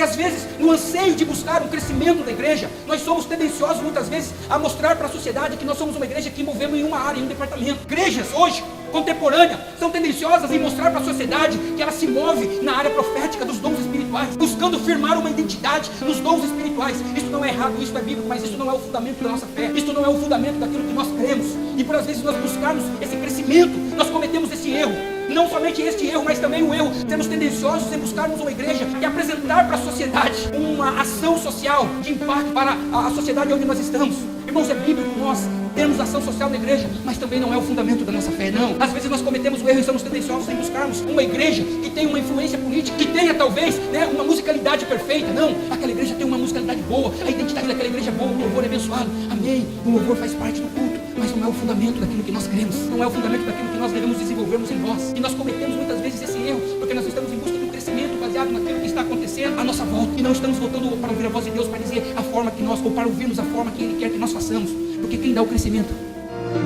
às vezes, no anseio de buscar um crescimento da igreja, nós somos tendenciosos muitas vezes a mostrar para a sociedade que nós somos uma igreja que movemos em uma área, em um departamento. Igrejas hoje, contemporâneas, são tendenciosas em mostrar para a sociedade que ela se move na área profética dos dons espirituais, buscando firmar uma identidade nos dons espirituais. Isso não é errado, isso é bíblico, mas isso não é o fundamento da nossa fé, isso não é o fundamento daquilo que nós cremos. E por às vezes nós buscarmos esse crescimento, nós cometemos esse erro. Não somente este erro, mas também o erro, sermos tendenciosos em buscarmos uma igreja e apresentar para a sociedade uma ação social de impacto para a sociedade onde nós estamos. Irmãos, é bíblico nós temos ação social na igreja, mas também não é o fundamento da nossa fé, não. Às vezes nós cometemos o erro e somos tendenciosos em buscarmos uma igreja que tenha uma influência política, que tenha talvez, uma musicalidade perfeita. Não, aquela igreja tem uma musicalidade boa, a identidade daquela igreja é boa, o louvor é abençoado, amém, o louvor faz parte do culto, mas não é o fundamento daquilo que nós queremos, não é o fundamento daquilo que nós devemos desenvolvermos em nós. E nós cometemos muitas vezes esse erro, porque nós estamos em busca de um crescimento baseado naquilo que está acontecendo à nossa volta, e não estamos voltando para ouvir a voz de Deus, para dizer a forma que nós, ou para ouvirmos a forma que Ele quer que nós façamos, porque quem dá o crescimento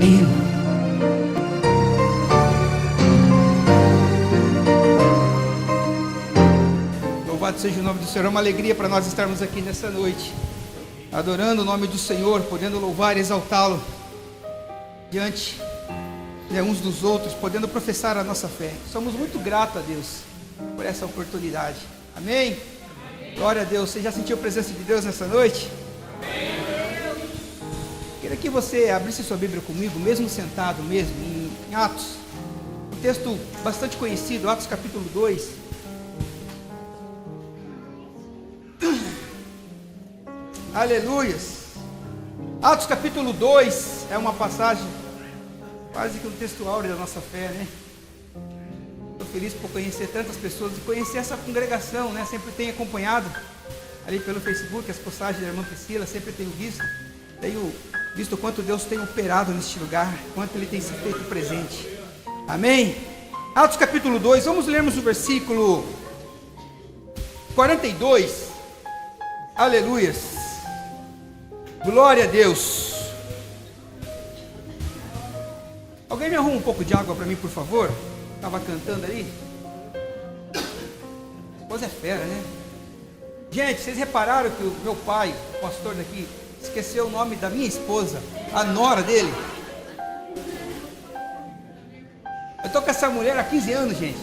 é Ele. Louvado seja o nome do Senhor. É uma alegria para nós estarmos aqui nessa noite, adorando o nome do Senhor, podendo louvar e exaltá-lo diante uns dos outros, podendo professar a nossa fé. Somos muito gratos a Deus por essa oportunidade. Amém? Glória a Deus. Você já sentiu a presença de Deus nessa noite? Amém. Queria que você abrisse sua Bíblia comigo, mesmo sentado, mesmo em Atos, um texto bastante conhecido, Atos capítulo 2. Aleluias. Atos capítulo 2 é uma passagem quase que um texto áureo da nossa fé, né? Estou feliz por conhecer tantas pessoas e conhecer essa congregação, né? Sempre tenho acompanhado ali pelo Facebook as postagens da irmã Priscila, sempre tenho visto o quanto Deus tem operado neste lugar, quanto Ele tem se feito presente. Amém? Atos capítulo 2, vamos lermos o versículo 42. Aleluias. Glória a Deus. Alguém me arruma um pouco de água para mim, por favor? Estava cantando ali. A esposa é fera, né? Gente, vocês repararam que o meu pai, o pastor daqui, esqueceu o nome da minha esposa, a nora dele? Eu estou com essa mulher há 15 anos, gente.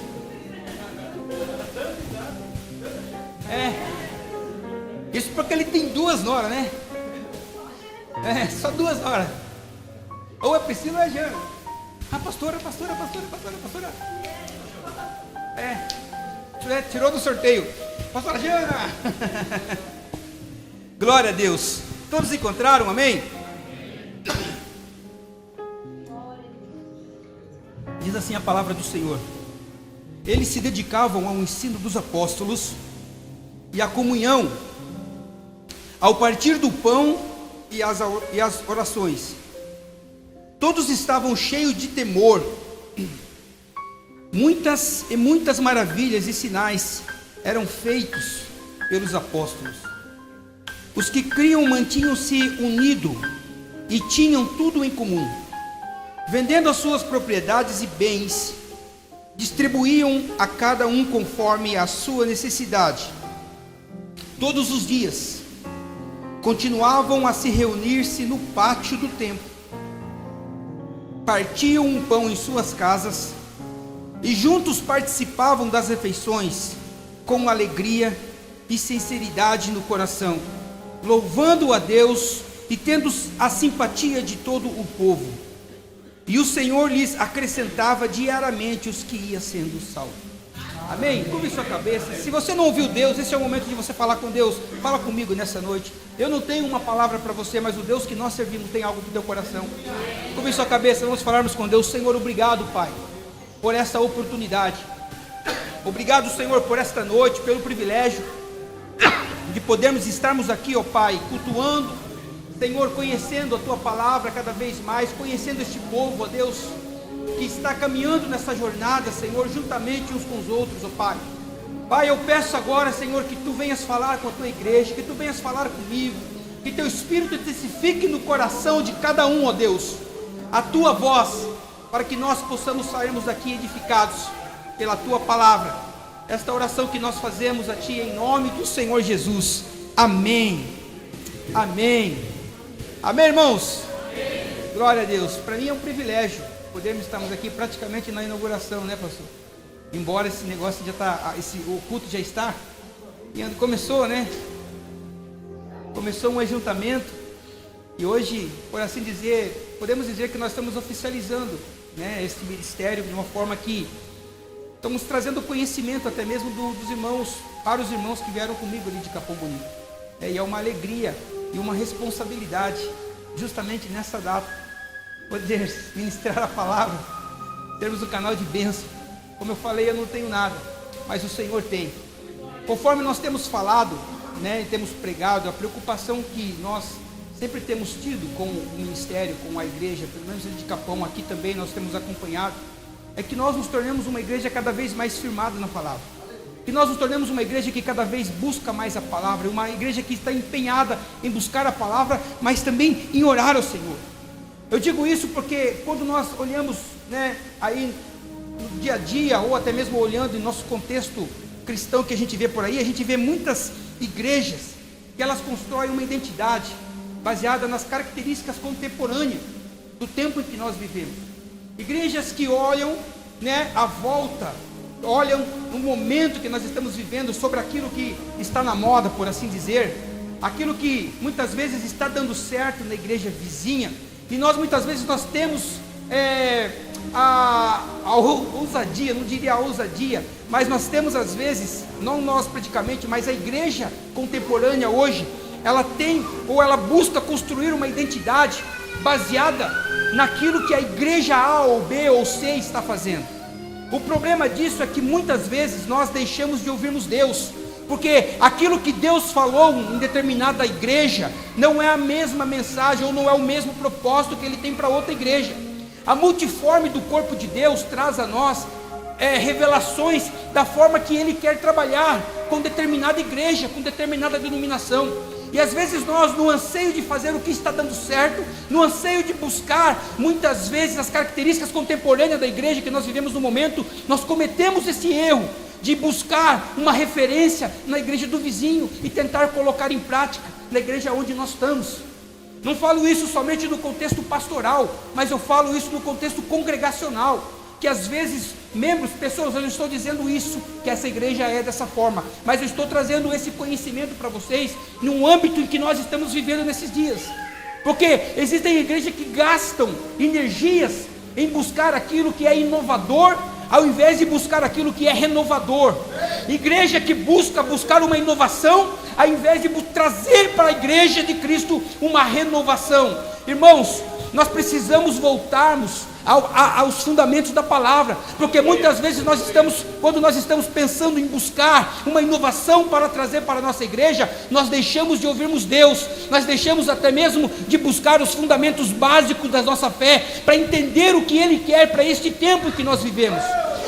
Isso porque ele tem duas noras, né? Só duas noras. Ou é Priscila ou é Jana. Pastora. Tirou do sorteio. Pastora Jana. Glória a Deus. Todos encontraram, amém? Diz assim a palavra do Senhor: eles se dedicavam ao ensino dos apóstolos e à comunhão, ao partir do pão e às orações. Todos estavam cheios de temor. Muitas maravilhas e sinais eram feitos pelos apóstolos. Os que criam mantinham-se unidos e tinham tudo em comum. Vendendo as suas propriedades e bens, distribuíam a cada um conforme a sua necessidade. Todos os dias continuavam a se reunir-se no pátio do templo. Partiam um pão em suas casas e juntos participavam das refeições com alegria e sinceridade no coração, louvando a Deus e tendo a simpatia de todo o povo. E o Senhor lhes acrescentava diariamente os que iam sendo salvos. Amém? Curve sua cabeça. Se você não ouviu Deus, esse é o momento de você falar com Deus. Fala comigo nessa noite. Eu não tenho uma palavra para você, mas o Deus que nós servimos tem algo para o teu coração. Curve sua cabeça, vamos falarmos com Deus. Senhor, obrigado, Pai, por essa oportunidade. Obrigado, Senhor, por esta noite, pelo privilégio de podermos estarmos aqui, ó Pai, cultuando, Senhor, conhecendo a Tua palavra cada vez mais, conhecendo este povo, ó Deus, que está caminhando nessa jornada, Senhor, juntamente uns com os outros, ó Pai. Pai, eu peço agora, Senhor, que Tu venhas falar com a Tua igreja, que Tu venhas falar comigo, que Teu Espírito intensifique no coração de cada um, ó Deus, a Tua voz, para que nós possamos sairmos daqui edificados pela Tua palavra, esta oração que nós fazemos a Ti em nome do Senhor Jesus. Amém. Amém. Amém, irmãos? Amém. Glória a Deus. Para mim é um privilégio podermos estarmos aqui praticamente na inauguração, né, pastor? Embora esse negócio já está, o culto já está, e começou, né? Começou um ajuntamento, e hoje, por assim dizer, podemos dizer que nós estamos oficializando, né, esse ministério de uma forma que estamos trazendo conhecimento até mesmo dos irmãos, para os irmãos que vieram comigo ali de Capão Bonito. E é uma alegria e uma responsabilidade, justamente nessa data, poder ministrar a palavra, termos um canal de bênção. Como eu falei, eu não tenho nada, mas o Senhor tem. Conforme nós temos falado, né, e temos pregado, a preocupação que nós sempre temos tido com o ministério, com a igreja, pelo menos de Capão, aqui também nós temos acompanhado, é que nós nos tornemos uma igreja cada vez mais firmada na palavra, que nós nos tornemos uma igreja que cada vez busca mais a palavra, uma igreja que está empenhada em buscar a palavra, mas também em orar ao Senhor. Eu digo isso porque quando nós olhamos, né, aí no dia a dia, ou até mesmo olhando em nosso contexto cristão que a gente vê por aí, a gente vê muitas igrejas que elas constroem uma identidade baseada nas características contemporâneas do tempo em que nós vivemos. Igrejas que olham, né, à volta, olham no momento que nós estamos vivendo, sobre aquilo que está na moda, por assim dizer, aquilo que muitas vezes está dando certo na igreja vizinha, e nós muitas vezes nós temos a ousadia, não diria a ousadia, mas nós temos às vezes, não nós praticamente, mas a igreja contemporânea hoje, ela tem ou ela busca construir uma identidade baseada naquilo que a igreja A ou B ou C está fazendo. O problema disso é que muitas vezes nós deixamos de ouvirmos Deus, porque aquilo que Deus falou em determinada igreja não é a mesma mensagem ou não é o mesmo propósito que Ele tem para outra igreja. A multiforme do corpo de Deus traz a nós revelações da forma que Ele quer trabalhar com determinada igreja, com determinada denominação. E às vezes nós, no anseio de fazer o que está dando certo, no anseio de buscar muitas vezes as características contemporâneas da igreja que nós vivemos no momento, nós cometemos esse erro de buscar uma referência na igreja do vizinho e tentar colocar em prática na igreja onde nós estamos. Não falo isso somente no contexto pastoral, mas eu falo isso no contexto congregacional, que às vezes membros, pessoas, eu não estou dizendo isso, que essa igreja é dessa forma, mas eu estou trazendo esse conhecimento para vocês, num âmbito em que nós estamos vivendo nesses dias, porque existem igrejas que gastam energias em buscar aquilo que é inovador, ao invés de buscar aquilo que é renovador. Igreja que buscar uma inovação, ao invés de trazer para a igreja de Cristo uma renovação. Irmãos, nós precisamos voltarmos aos fundamentos da palavra, porque muitas vezes quando nós estamos pensando em buscar uma inovação para trazer para a nossa igreja, nós deixamos de ouvirmos Deus, nós deixamos até mesmo de buscar os fundamentos básicos da nossa fé, para entender o que Ele quer para este tempo em que nós vivemos.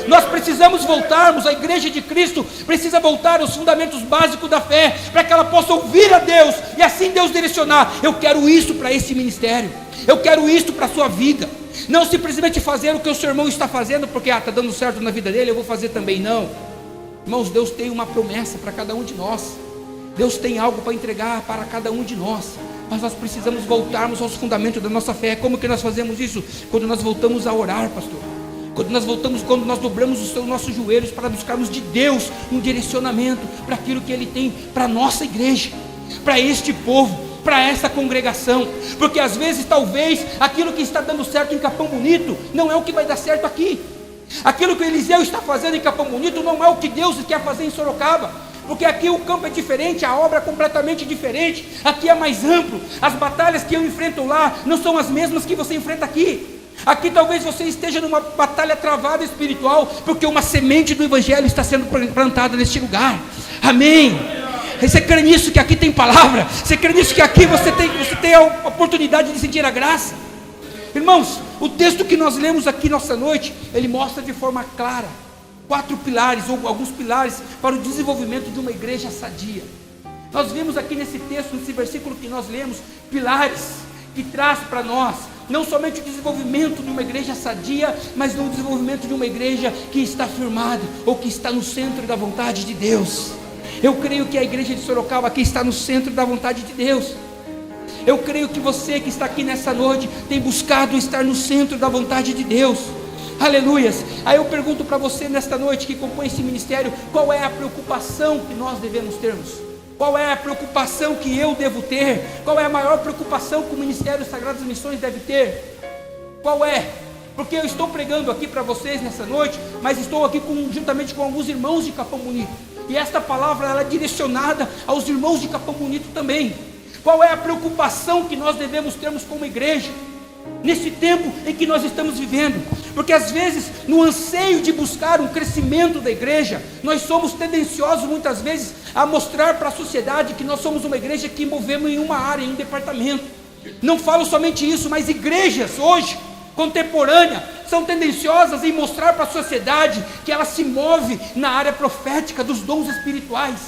Nós precisamos voltarmos, a igreja de Cristo precisa voltar aos fundamentos básicos da fé, para que ela possa ouvir a Deus, e assim Deus direcionar: eu quero isso para esse ministério, eu quero isso para a sua vida. Não simplesmente fazer o que o seu irmão está fazendo, porque está dando certo na vida dele, eu vou fazer também. Não, irmãos, Deus tem uma promessa para cada um de nós, Deus tem algo para entregar para cada um de nós, mas nós precisamos voltarmos aos fundamentos da nossa fé. Como que nós fazemos isso? Quando nós voltamos a orar, pastor, quando nós dobramos os nossos joelhos para buscarmos de Deus um direcionamento para aquilo que Ele tem para a nossa igreja, para este povo, para essa congregação, porque às vezes talvez aquilo que está dando certo em Capão Bonito não é o que vai dar certo aqui, aquilo que Eliseu está fazendo em Capão Bonito não é o que Deus quer fazer em Sorocaba, porque aqui o campo é diferente, a obra é completamente diferente, aqui é mais amplo, as batalhas que eu enfrento lá não são as mesmas que você enfrenta aqui. Aqui talvez você esteja numa batalha travada espiritual, porque uma semente do Evangelho está sendo plantada neste lugar. Amém. Você crê nisso, que aqui tem palavra? Você crê nisso, que aqui você tem a oportunidade de sentir a graça? Irmãos, o texto que nós lemos aqui nessa noite, ele mostra de forma clara 4 pilares, ou alguns pilares, para o desenvolvimento de uma igreja sadia. Nós vimos aqui nesse texto, nesse versículo que nós lemos, pilares que traz para nós não somente o desenvolvimento de uma igreja sadia, mas no desenvolvimento de uma igreja que está firmada, ou que está no centro da vontade de Deus. Eu creio que a igreja de Sorocaba aqui está no centro da vontade de Deus. Eu creio que você que está aqui nessa noite tem buscado estar no centro da vontade de Deus. Aleluias. Aí eu pergunto para você nesta noite que compõe esse ministério, qual é a preocupação que nós devemos termos? Qual é a preocupação que eu devo ter? Qual é a maior preocupação que o Ministério Sagradas Missões deve ter? Qual é? Porque eu estou pregando aqui para vocês nessa noite, mas estou aqui juntamente com alguns irmãos de Capão Bonito. E esta palavra ela é direcionada aos irmãos de Capão Bonito também. Qual é a preocupação que nós devemos termos como igreja nesse tempo em que nós estamos vivendo? Porque às vezes, no anseio de buscar um crescimento da igreja, nós somos tendenciosos muitas vezes a mostrar para a sociedade que nós somos uma igreja que movemos em uma área, em um departamento. Não falo somente isso, mas igrejas hoje, contemporâneas, são tendenciosas em mostrar para a sociedade que ela se move na área profética dos dons espirituais,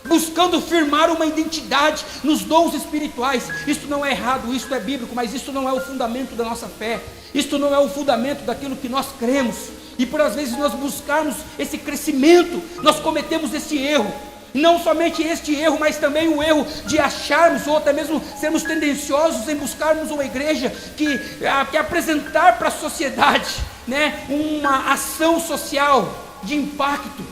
buscando firmar uma identidade nos dons espirituais. Isso não é errado, isso é bíblico, mas isso não é o fundamento da nossa fé. Isso não é o fundamento daquilo que nós cremos. E por às vezes nós buscarmos esse crescimento, nós cometemos esse erro. Não somente este erro, mas também o erro de acharmos, ou até mesmo sermos tendenciosos em buscarmos uma igreja que apresentar para a sociedade, né, uma ação social de impacto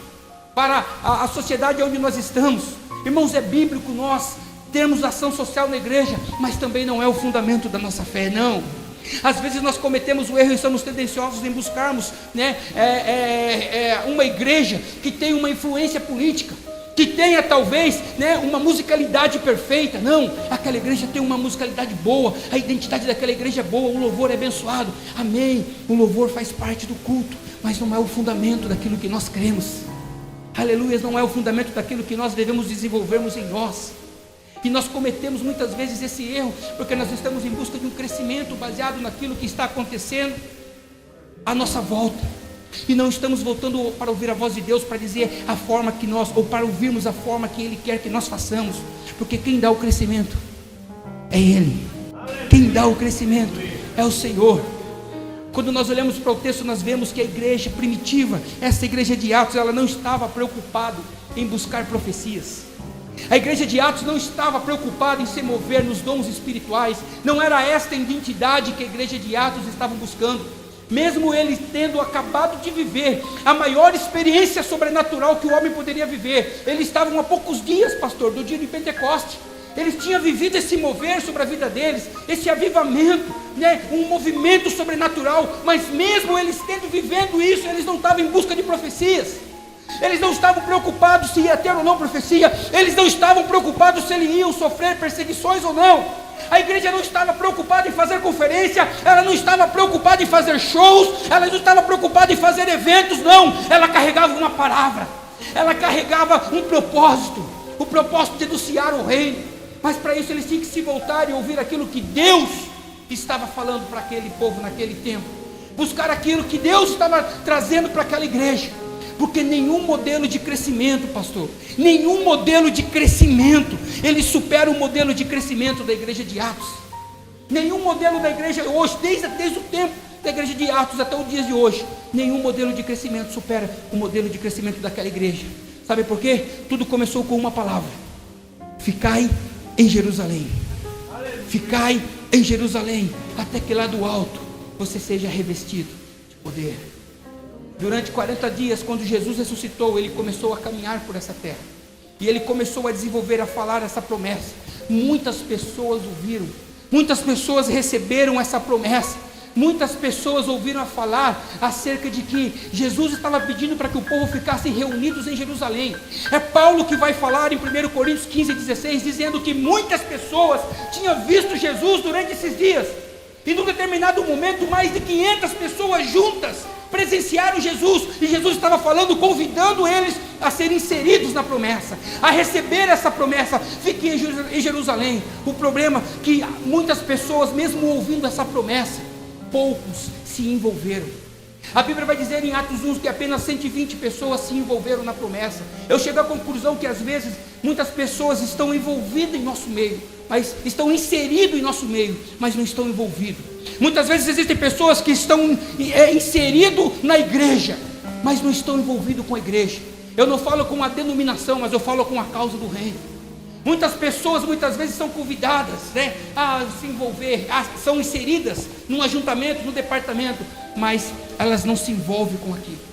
para a sociedade onde nós estamos. Irmãos, é bíblico nós termos ação social na igreja, mas também não é o fundamento da nossa fé, não. Às vezes nós cometemos o erro e somos tendenciosos em buscarmos, né, uma igreja que tem uma influência política, que tenha talvez, né, uma musicalidade perfeita. Não, aquela igreja tem uma musicalidade boa, a identidade daquela igreja é boa, o louvor é abençoado, amém, o louvor faz parte do culto, mas não é o fundamento daquilo que nós cremos. Aleluia, não é o fundamento daquilo que nós devemos desenvolvermos em nós. E nós cometemos muitas vezes esse erro, porque nós estamos em busca de um crescimento baseado naquilo que está acontecendo à nossa volta, e não estamos voltando para ouvir a voz de Deus, para dizer a forma que nós, ou para ouvirmos a forma que Ele quer que nós façamos, porque quem dá o crescimento é Ele. Quem dá o crescimento é o Senhor. Quando nós olhamos para o texto, nós vemos que a igreja primitiva, essa igreja de Atos, ela não estava preocupada em buscar profecias. A igreja de Atos não estava preocupada em se mover nos dons espirituais. Não era esta a identidade que a igreja de Atos estava buscando. Mesmo eles tendo acabado de viver a maior experiência sobrenatural que o homem poderia viver, eles estavam há poucos dias, pastor, do dia de Pentecoste. Eles tinham vivido esse mover sobre a vida deles, esse avivamento, né? Um movimento sobrenatural. Mas mesmo eles vivendo isso, eles não estavam em busca de profecias. Eles não estavam preocupados se ia ter ou não profecia. Eles não estavam preocupados se eles iam sofrer perseguições ou não. A igreja não estava preocupada em fazer conferência, ela não estava preocupada em fazer shows, ela não estava preocupada em fazer eventos, não. Ela carregava uma palavra, ela carregava um propósito, o propósito de anunciar o reino. Mas para isso eles tinham que se voltar e ouvir aquilo que Deus estava falando para aquele povo naquele tempo, buscar aquilo que Deus estava trazendo para aquela igreja. Porque nenhum modelo de crescimento, pastor, nenhum modelo de crescimento, ele supera o modelo de crescimento da igreja de Atos. Nenhum modelo da igreja hoje, desde o tempo da igreja de Atos até os dias de hoje, nenhum modelo de crescimento supera o modelo de crescimento daquela igreja. Sabe por quê? Tudo começou com uma palavra: ficai em Jerusalém. Ficai em Jerusalém, até que lá do alto você seja revestido de poder. Durante 40 dias, quando Jesus ressuscitou, ele começou a caminhar por essa terra, e ele começou a desenvolver, a falar essa promessa. Muitas pessoas ouviram, muitas pessoas receberam essa promessa, muitas pessoas ouviram a falar acerca de que Jesus estava pedindo para que o povo ficasse reunidos em Jerusalém. É Paulo que vai falar em 1 Coríntios 15:16, dizendo que muitas pessoas tinham visto Jesus durante esses dias, e num determinado momento mais de 500 pessoas juntas presenciaram Jesus, e Jesus estava falando, convidando eles a serem inseridos na promessa, a receber essa promessa: fiquem em Jerusalém. O problema é que muitas pessoas, mesmo ouvindo essa promessa, poucos se envolveram. A Bíblia vai dizer em Atos 1 que apenas 120 pessoas se envolveram na promessa. Eu chego à conclusão que às vezes Muitas pessoas estão envolvidas em nosso meio, mas estão inseridos em nosso meio, mas não estão envolvidos. Muitas vezes existem pessoas que estão inseridos na igreja, mas não estão envolvidos com a igreja. Eu não falo com a denominação, mas eu falo com a causa do reino. Muitas pessoas muitas vezes são convidadas, a se envolver, são inseridas num ajuntamento, num departamento, mas elas não se envolvem com aquilo.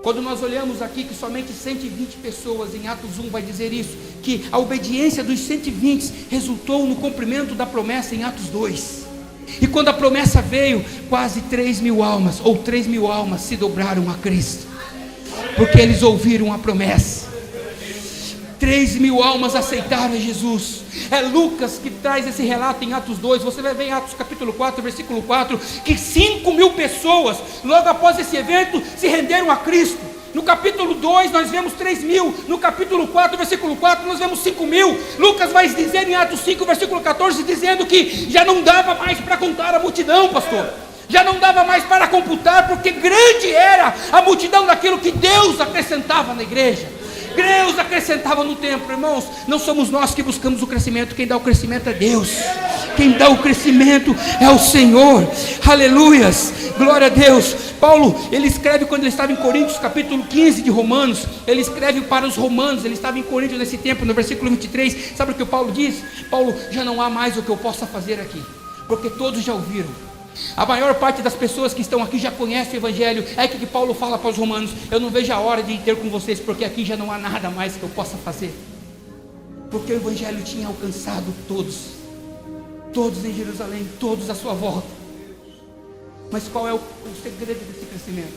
Quando nós olhamos aqui que somente 120 pessoas, em Atos 1 vai dizer isso, que a obediência dos 120 resultou no cumprimento da promessa em Atos 2. E quando a promessa veio, quase 3.000 almas, ou 3.000 almas se dobraram a Cristo, porque eles ouviram a promessa. 3.000 almas aceitaram a Jesus. É Lucas que traz esse relato em Atos 2. Você vai ver em Atos capítulo 4, versículo 4, que 5.000 pessoas, logo após esse evento, se renderam a Cristo. No capítulo 2 nós vemos 3.000. No capítulo 4, versículo 4, nós vemos 5.000. Lucas vai dizer em Atos 5, versículo 14, dizendo que já não dava mais para contar a multidão, pastor. Já não dava mais para computar, porque grande era a multidão daquilo que Deus acrescentava na igreja. Deus acrescentava no templo. Irmãos, não somos nós que buscamos o crescimento. Quem dá o crescimento é Deus. Quem dá o crescimento é o Senhor. Aleluias, glória a Deus. Paulo, ele escreve quando ele estava em Coríntios, capítulo 15 de Romanos. Ele escreve para os romanos. Ele estava em Coríntios nesse tempo, no versículo 23. Sabe o que o Paulo diz? Paulo, já não há mais o que eu possa fazer aqui, porque todos já ouviram. A maior parte das pessoas que estão aqui já conhece o Evangelho. É que Paulo fala para os romanos: eu não vejo a hora de ter com vocês, porque aqui já não há nada mais que eu possa fazer. Porque o Evangelho tinha alcançado todos em Jerusalém, todos à sua volta. Mas qual é o segredo desse crescimento?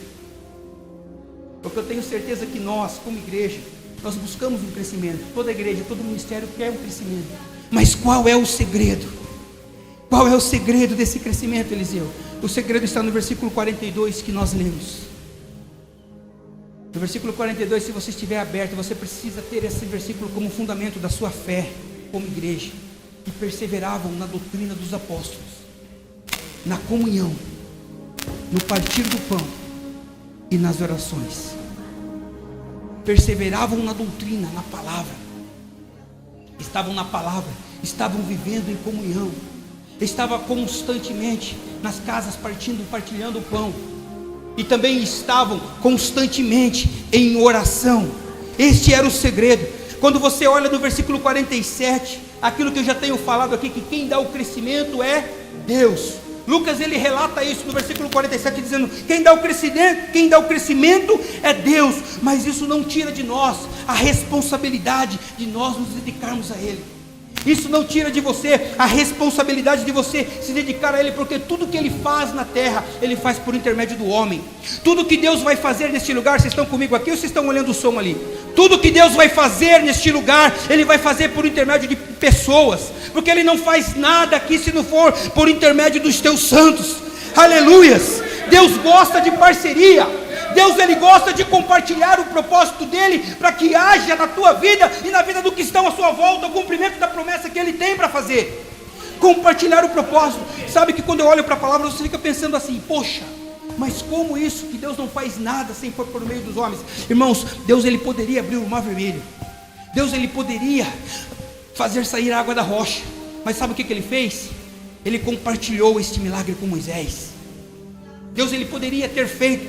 Porque eu tenho certeza que nós, como igreja, nós buscamos um crescimento. Toda igreja, todo ministério quer um crescimento. Mas qual é o segredo? Qual é o segredo desse crescimento, Eliseu? O segredo está no versículo 42 que nós lemos. No versículo 42, se você estiver aberto, você precisa ter esse versículo como fundamento da sua fé como igreja. E perseveravam na doutrina dos apóstolos, na comunhão, no partir do pão e nas orações. Perseveravam na doutrina, na palavra. Estavam na palavra, estavam vivendo em comunhão. Estava constantemente nas casas partilhando o pão. E também estavam constantemente em oração. Este era o segredo. Quando você olha no versículo 47, aquilo que eu já tenho falado aqui, que quem dá o crescimento é Deus. Lucas, ele relata isso no versículo 47, dizendo: quem dá o crescimento é Deus. Mas isso não tira de nós a responsabilidade de nós nos dedicarmos a Ele. Isso não tira de você a responsabilidade de você se dedicar a Ele, porque tudo que Ele faz na terra, Ele faz por intermédio do homem. Tudo que Deus vai fazer neste lugar, vocês estão comigo aqui ou vocês estão olhando o som ali? Tudo que Deus vai fazer neste lugar, Ele vai fazer por intermédio de pessoas, porque Ele não faz nada aqui se não for por intermédio dos teus santos. Aleluias! Deus gosta de parceria. Deus, Ele gosta de compartilhar o propósito dEle, para que haja na tua vida e na vida do que estão à sua volta o cumprimento da promessa que Ele tem para fazer. Compartilhar o propósito. Sabe que quando eu olho para a palavra, você fica pensando assim: poxa, mas como isso? Que Deus não faz nada sem for por meio dos homens. Irmãos, Deus, Ele poderia abrir o mar vermelho. Deus, Ele poderia fazer sair a água da rocha. Mas sabe o que Ele fez? Ele compartilhou este milagre com Moisés. Deus, Ele poderia ter feito,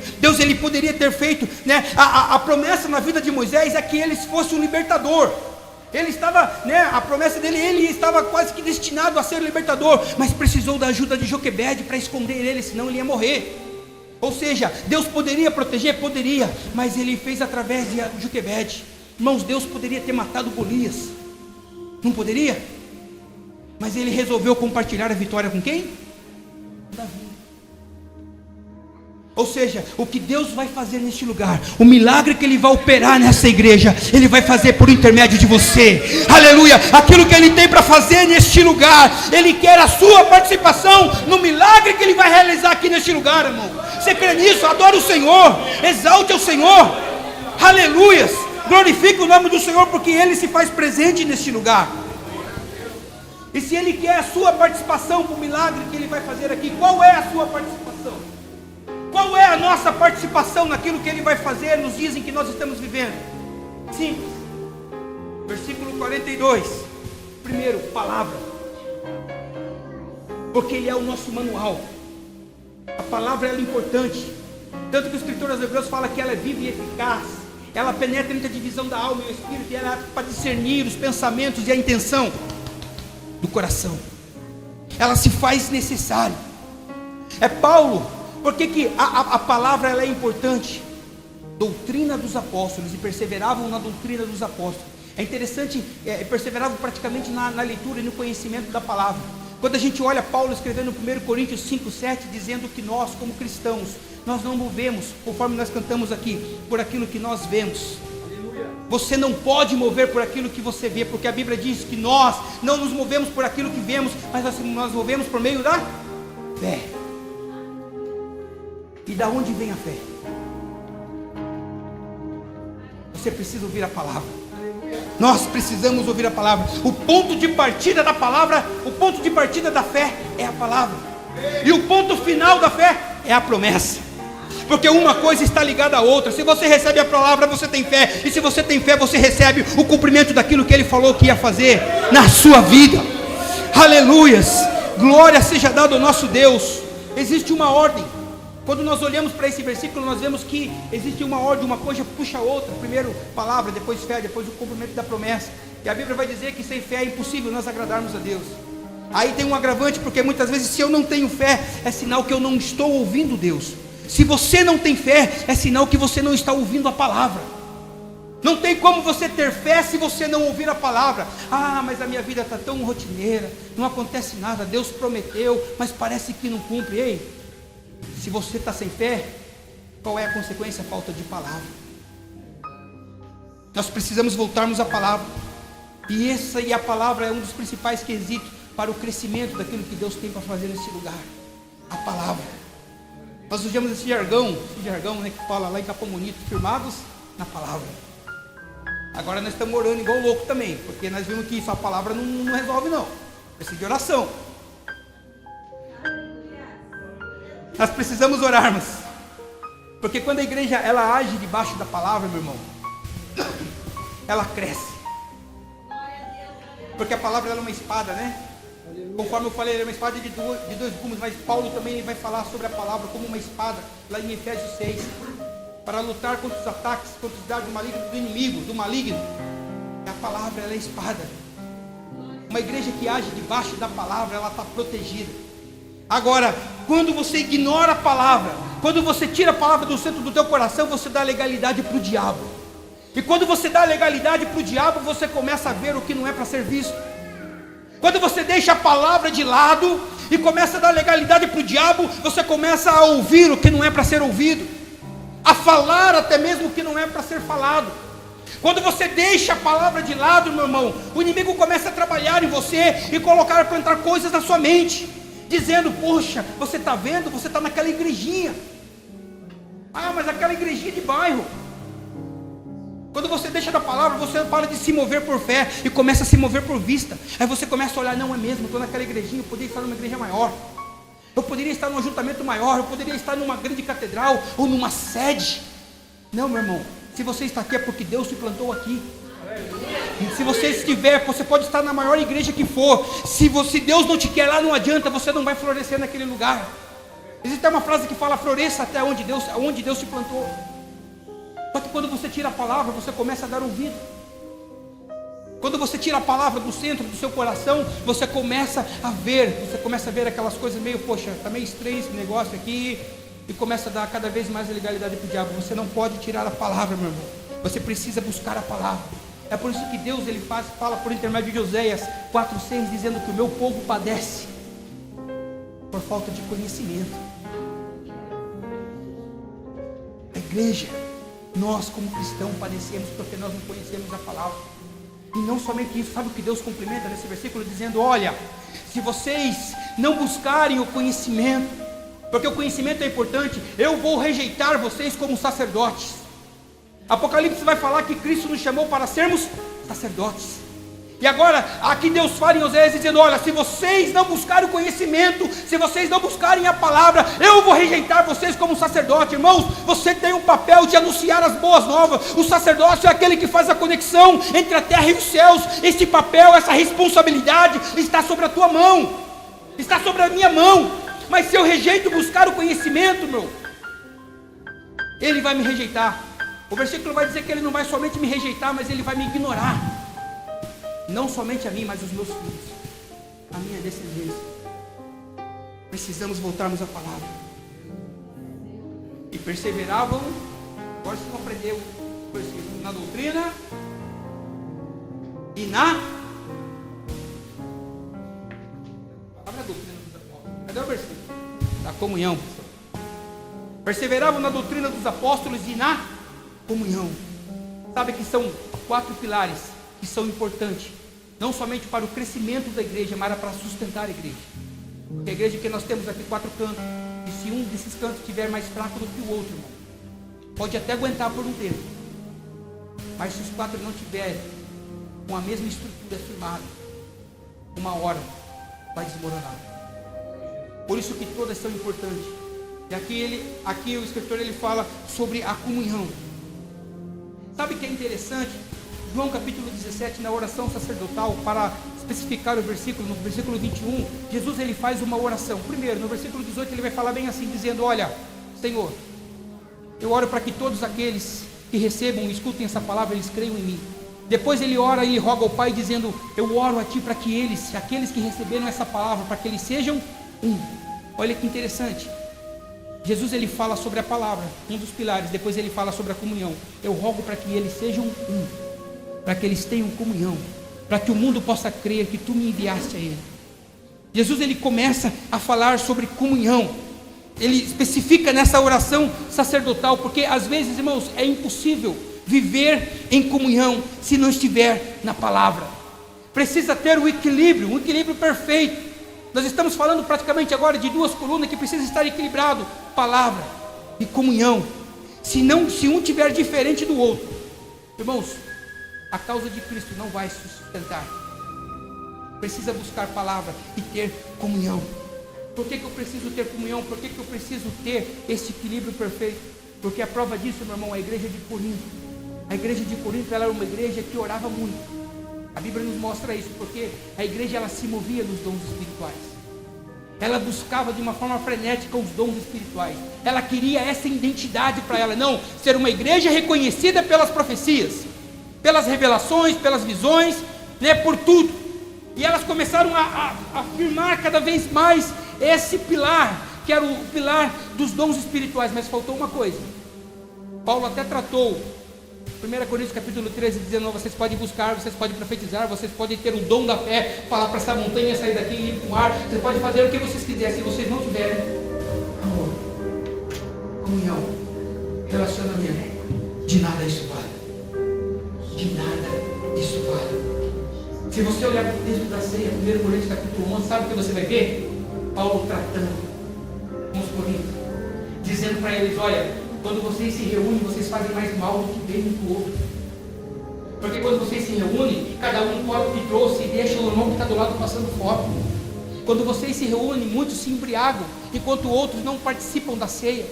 né? A promessa na vida de Moisés é que ele fosse um libertador. Ele estava, né? A promessa dele, ele estava quase que destinado a ser libertador, mas precisou da ajuda de Joquebede para esconder ele, senão ele ia morrer. Ou seja, Deus poderia proteger? Poderia, mas Ele fez através de Joquebede. Irmãos, Deus poderia ter matado Golias, não poderia? Mas Ele resolveu compartilhar a vitória com quem? Davi. Ou seja, o que Deus vai fazer neste lugar, o milagre que Ele vai operar nessa igreja, Ele vai fazer por intermédio de você. Aleluia! Aquilo que Ele tem para fazer neste lugar, Ele quer a sua participação no milagre que Ele vai realizar aqui neste lugar, irmão. Você crê nisso? Adora o Senhor, exalte o Senhor. Aleluias! Glorifique o nome do Senhor, porque Ele se faz presente neste lugar. E se Ele quer a sua participação para o milagre que Ele vai fazer aqui, qual é a sua participação? Qual é a nossa participação naquilo que Ele vai fazer nos dias em que nós estamos vivendo? Simples. Versículo 42. Primeiro, palavra. Porque ele é o nosso manual. A palavra ela é importante. Tanto que o escritor aos Hebreus fala que ela é viva e eficaz. Ela penetra entre a divisão da alma e o espírito. E ela é apta para discernir os pensamentos e a intenção do coração. Ela se faz necessária. É Paulo. Por que a palavra ela é importante? Doutrina dos apóstolos. E perseveravam na doutrina dos apóstolos. É interessante, perseveravam praticamente na leitura e no conhecimento da palavra. Quando a gente olha Paulo escrevendo no 1 Coríntios 5,7, dizendo que nós, como cristãos, nós não movemos, conforme nós cantamos aqui, por aquilo que nós vemos. Aleluia. Você não pode mover por aquilo que você vê, porque a Bíblia diz que nós não nos movemos por aquilo que vemos, mas nós movemos por meio da fé. E da onde vem a fé? Você precisa ouvir a palavra. Nós precisamos ouvir a palavra. O ponto de partida da palavra, o ponto de partida da fé é a palavra. E o ponto final da fé é a promessa. Porque uma coisa está ligada à outra. Se você recebe a palavra, você tem fé. E se você tem fé, você recebe o cumprimento daquilo que Ele falou que ia fazer na sua vida. Aleluias. Glória seja dada ao nosso Deus. Existe uma ordem. Quando nós olhamos para esse versículo, nós vemos que existe uma ordem, uma coisa puxa a outra. Primeiro palavra, depois fé, depois o cumprimento da promessa. E a Bíblia vai dizer que sem fé é impossível nós agradarmos a Deus. Aí tem um agravante, porque muitas vezes se eu não tenho fé, é sinal que eu não estou ouvindo Deus. Se você não tem fé, é sinal que você não está ouvindo a palavra. Não tem como você ter fé se você não ouvir a palavra. Ah, mas a minha vida está tão rotineira, não acontece nada, Deus prometeu, mas parece que não cumpre. Ei, se você está sem fé, qual é a consequência? A falta de palavra. Nós precisamos voltarmos à palavra. E a palavra é um dos principais quesitos para o crescimento daquilo que Deus tem para fazer nesse lugar. A palavra. Nós usamos esse jargão, né, que fala lá em Capão Bonito, firmados na palavra. Agora nós estamos orando igual louco também, porque nós vimos que isso, a palavra não resolve não. Precisa de oração. Nós precisamos orarmos. Porque quando a igreja ela age debaixo da palavra, meu irmão, ela cresce. Porque a palavra ela é uma espada, né? Conforme eu falei, ela é uma espada de dois gumes. Mas Paulo também vai falar sobre a palavra como uma espada, lá em Efésios 6. Para lutar contra os ataques, contra os dardos malignos do inimigo, do maligno. A palavra ela é espada. Uma igreja que age debaixo da palavra, ela está protegida. Agora, quando você ignora a palavra, quando você tira a palavra do centro do teu coração, você dá legalidade para o diabo. E quando você dá legalidade para o diabo, você começa a ver o que não é para ser visto. Quando você deixa a palavra de lado e começa a dar legalidade para o diabo, você começa a ouvir o que não é para ser ouvido, a falar até mesmo o que não é para ser falado. Quando você deixa a palavra de lado, meu irmão, o inimigo começa a trabalhar em você e colocar para entrar coisas na sua mente, dizendo, poxa, você está vendo, você está naquela igrejinha. Ah, mas aquela igrejinha de bairro. Quando você deixa da palavra, você para de se mover por fé e começa a se mover por vista. Aí você começa a olhar, não é mesmo, estou naquela igrejinha, eu poderia estar numa igreja maior. Eu poderia estar num ajuntamento maior, eu poderia estar numa grande catedral ou numa sede. Não, meu irmão, se você está aqui é porque Deus te plantou aqui. Se você estiver, você pode estar na maior igreja que for. Se Deus não te quer lá, não adianta, você não vai florescer naquele lugar. Existe uma frase que fala, floresça até onde Deus te plantou. Só que quando você tira a palavra, você começa a dar ouvido. Quando você tira a palavra do centro do seu coração, você começa a ver aquelas coisas meio, poxa, está meio estranho esse negócio aqui, e começa a dar cada vez mais legalidade para o diabo. Você não pode tirar a palavra, meu irmão. Você precisa buscar a palavra. É por isso que Deus fala por intermédio de Oséias 4,6, dizendo que o meu povo padece por falta de conhecimento. A igreja, nós como cristãos padecemos porque nós não conhecemos a palavra. E não somente isso, sabe o que Deus cumprimenta nesse versículo? Dizendo, olha, se vocês não buscarem o conhecimento, porque o conhecimento é importante, eu vou rejeitar vocês como sacerdotes. Apocalipse vai falar que Cristo nos chamou para sermos sacerdotes. E agora, aqui Deus fala em Oséias dizendo: olha, se vocês não buscarem o conhecimento, se vocês não buscarem a palavra, eu vou rejeitar vocês como sacerdote. Irmãos, você tem um papel de anunciar as boas novas. O sacerdócio é aquele que faz a conexão entre a terra e os céus. Este papel, essa responsabilidade está sobre a tua mão, está sobre a minha mão. Mas se eu rejeito buscar o conhecimento, meu, ele vai me rejeitar. O versículo vai dizer que ele não vai somente me rejeitar, mas ele vai me ignorar. Não somente a mim, mas os meus filhos, a minha descendência. Precisamos voltarmos à palavra. E perseveravam. Agora você não aprendeu o versículo: na doutrina e na palavra doutrina dos apóstolos. Cadê o versículo? Da comunhão. Perseveravam na doutrina dos apóstolos e na comunhão. Sabe que são 4 pilares que são importantes, não somente para o crescimento da igreja, mas para sustentar a igreja. Porque a igreja que nós temos aqui 4 cantos, e se um desses cantos estiver mais fraco do que o outro, irmão, pode até aguentar por um tempo, mas se os 4 não tiverem com a mesma estrutura firmada, uma hora vai desmoronar. Por isso que todas são importantes. E aqui o escritor ele fala sobre a comunhão. Sabe o que é interessante? João capítulo 17, na oração sacerdotal, para especificar o versículo, no versículo 21, Jesus ele faz uma oração. Primeiro, no versículo 18, ele vai falar bem assim, dizendo: olha, Senhor, eu oro para que todos aqueles que recebam e escutem essa palavra, eles creiam em mim. Depois ele ora e roga ao Pai, dizendo: eu oro a Ti para que aqueles que receberam essa palavra, para que eles sejam um. Olha que interessante. Jesus ele fala sobre a palavra, um dos pilares. Depois ele fala sobre a comunhão. Eu rogo para que eles sejam um, para que eles tenham comunhão, para que o mundo possa crer que Tu me enviaste a ele. Jesus ele começa a falar sobre comunhão. Ele especifica nessa oração sacerdotal, porque às vezes, irmãos, é impossível viver em comunhão se não estiver na palavra. Precisa ter um equilíbrio perfeito. Nós estamos falando praticamente agora de 2 colunas que precisam estar equilibrado: palavra e comunhão. Se um tiver diferente do outro, irmãos, a causa de Cristo não vai se sustentar. Precisa buscar palavra e ter comunhão. Por que eu preciso ter comunhão? Por que eu preciso ter esse equilíbrio perfeito? Porque a prova disso, meu irmão, é a igreja de Corinto. A igreja de Corinto ela era uma igreja que orava muito. A Bíblia nos mostra isso, porque a igreja ela se movia nos dons espirituais. Ela buscava de uma forma frenética os dons espirituais. Ela queria essa identidade para ela, não ser uma igreja reconhecida pelas profecias, pelas revelações, pelas visões, por tudo. E elas começaram a afirmar cada vez mais esse pilar, que era o pilar dos dons espirituais. Mas faltou uma coisa. Paulo até tratou 1 Coríntios capítulo 13, 19, vocês podem buscar, vocês podem profetizar, vocês podem ter o dom da fé, falar para essa montanha sair daqui e ir para o ar, vocês podem fazer o que vocês quiserem. Se vocês não tiverem amor, comunhão, relacionamento, de nada isso vale. De nada isso vale. Se você olhar para o texto da ceia, 1 Coríntios capítulo 11, sabe o que você vai ver? Paulo tratando com os coríntios, dizendo para eles: olha, quando vocês se reúnem, vocês fazem mais mal do que bem um para o outro. Porque quando vocês se reúnem, cada um pode o que trouxe e deixa o irmão que está do lado passando fome. Quando vocês se reúnem, muitos se embriagam, enquanto outros não participam da ceia.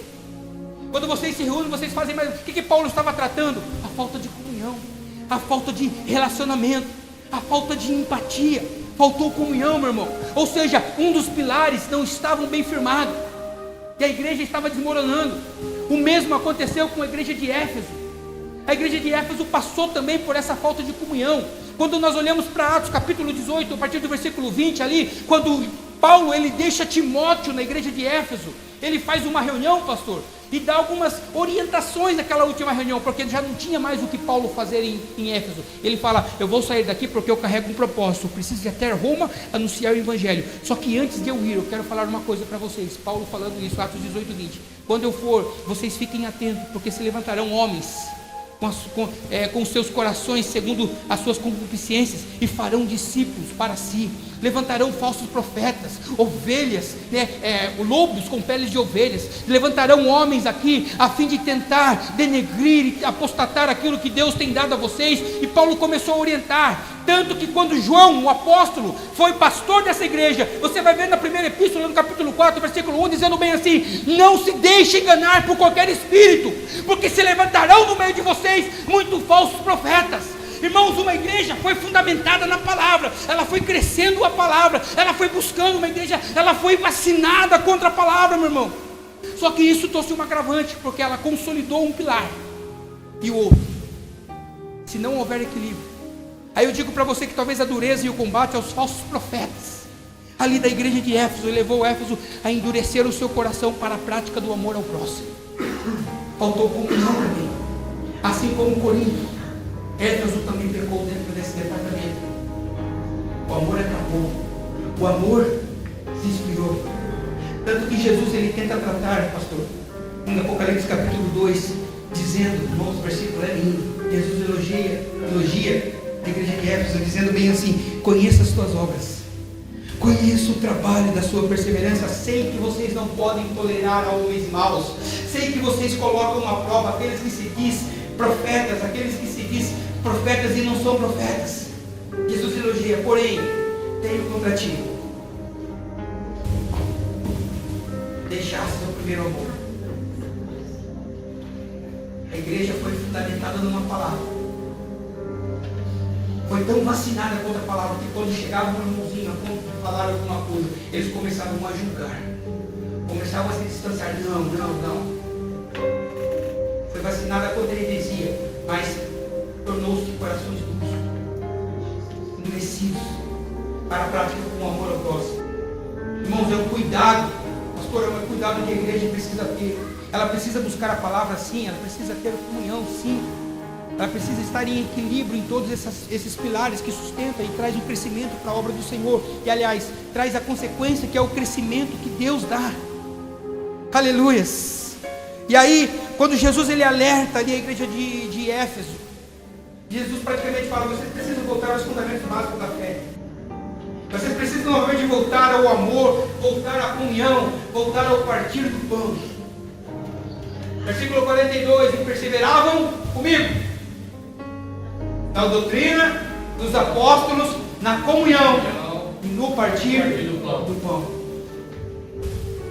Quando vocês se reúnem, vocês fazem mais... O que Paulo estava tratando? A falta de comunhão, a falta de relacionamento, a falta de empatia. Faltou comunhão, meu irmão. Ou seja, um dos pilares não estavam bem firmados. E a igreja estava desmoronando. O mesmo aconteceu com a igreja de Éfeso. A igreja de Éfeso passou também por essa falta de comunhão. Quando nós olhamos para Atos capítulo 18, a partir do versículo 20 ali, quando Paulo ele deixa Timóteo na igreja de Éfeso, ele faz uma reunião, pastor, e dá algumas orientações naquela última reunião, porque já não tinha mais o que Paulo fazer em Éfeso. Ele fala: eu vou sair daqui porque eu carrego um propósito, eu preciso ir até Roma anunciar o evangelho. Só que antes de eu ir, eu quero falar uma coisa para vocês. Paulo falando isso, Atos 18, 20. Quando eu for, vocês fiquem atentos, porque se levantarão homens com seus corações segundo as suas concupiscências, e farão discípulos para si, levantarão falsos profetas, ovelhas, lobos com peles de ovelhas, levantarão homens aqui, a fim de tentar denegrir e apostatar aquilo que Deus tem dado a vocês. E Paulo começou a orientar, tanto que quando João, o apóstolo, foi pastor dessa igreja, você vai ver na primeira epístola, no capítulo 4, versículo 1, dizendo bem assim: não se deixe enganar por qualquer espírito, porque se levantarão no meio de vocês muitos falsos profetas. Irmãos, uma igreja foi fundamentada na palavra, ela foi crescendo a palavra, ela foi buscando uma igreja, ela foi vacinada contra a palavra, meu irmão. Só que isso trouxe um agravante, porque ela consolidou um pilar e o outro. Se não houver equilíbrio, aí eu digo para você que talvez a dureza e o combate aos falsos profetas ali da igreja de Éfeso levou Éfeso a endurecer o seu coração para a prática do amor ao próximo. Faltou comunhão também, assim como Corinto. Éfeso também pecou dentro desse departamento. O amor acabou, o amor se esfriou. Tanto que Jesus ele tenta tratar, pastor, em Apocalipse capítulo 2, dizendo, irmãos, o versículo é lindo. Jesus elogia a igreja de Éfeso, dizendo bem assim: conheça as tuas obras, conheço o trabalho da sua perseverança, sei que vocês não podem tolerar homens maus, sei que vocês colocam à prova aqueles que se diz profetas, aqueles que se diz profetas e não são profetas. Jesus elogia, porém, tenho contra ti, deixaste o primeiro amor. A igreja foi fundamentada numa palavra, foi tão vacinada contra a palavra que quando chegava um irmãozinho a ponto de falar alguma coisa, eles começavam a julgar, começavam a se distanciar. Não. Foi vacinada contra a heresia, mas tornou-se corações duros, endurecidos para a prática com amor ao próximo. Irmãos, é um cuidado, pastor, é um cuidado que a igreja precisa ter. Ela precisa buscar a palavra, sim, ela precisa ter comunhão, sim. Ela precisa estar em equilíbrio em todos esses pilares que sustentam e traz um crescimento para a obra do Senhor. E aliás, traz a consequência que é o crescimento que Deus dá. Aleluias. E aí, quando Jesus ele alerta ali a igreja de Éfeso, Jesus praticamente fala: vocês precisam voltar aos fundamentos básicos da fé. Vocês precisam novamente voltar ao amor, voltar à comunhão, voltar ao partir do pão. Versículo 42, e perseveravam comigo na doutrina dos apóstolos, na comunhão e no partir do pão.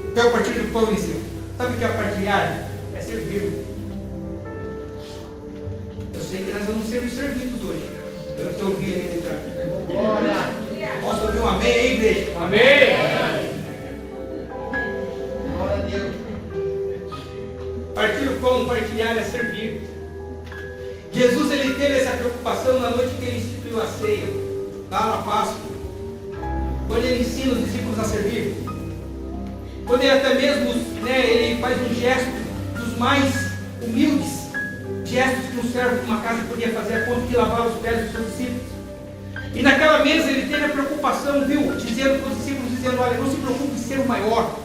O que é o partir do pão, Eliseu? Sabe o que é partilhar? É servir. Eu sei que nós vamos ser servidos hoje. Eu estou ouvindo ele entrar. Glória! Posso ouvir um amém aí, igreja? Amém! Glória a Deus. Partir o pão, partilhar é servir. Jesus ele teve essa preocupação na noite que ele instituiu a ceia, lá na Páscoa, quando ele ensina os discípulos a servir, quando ele até mesmo ele faz um gesto dos mais humildes, gestos que um servo de uma casa podia fazer, a ponto de lavar os pés dos seus discípulos. E naquela mesa ele teve a preocupação, dizendo para os discípulos, dizendo: olha, não se preocupe em ser o maior,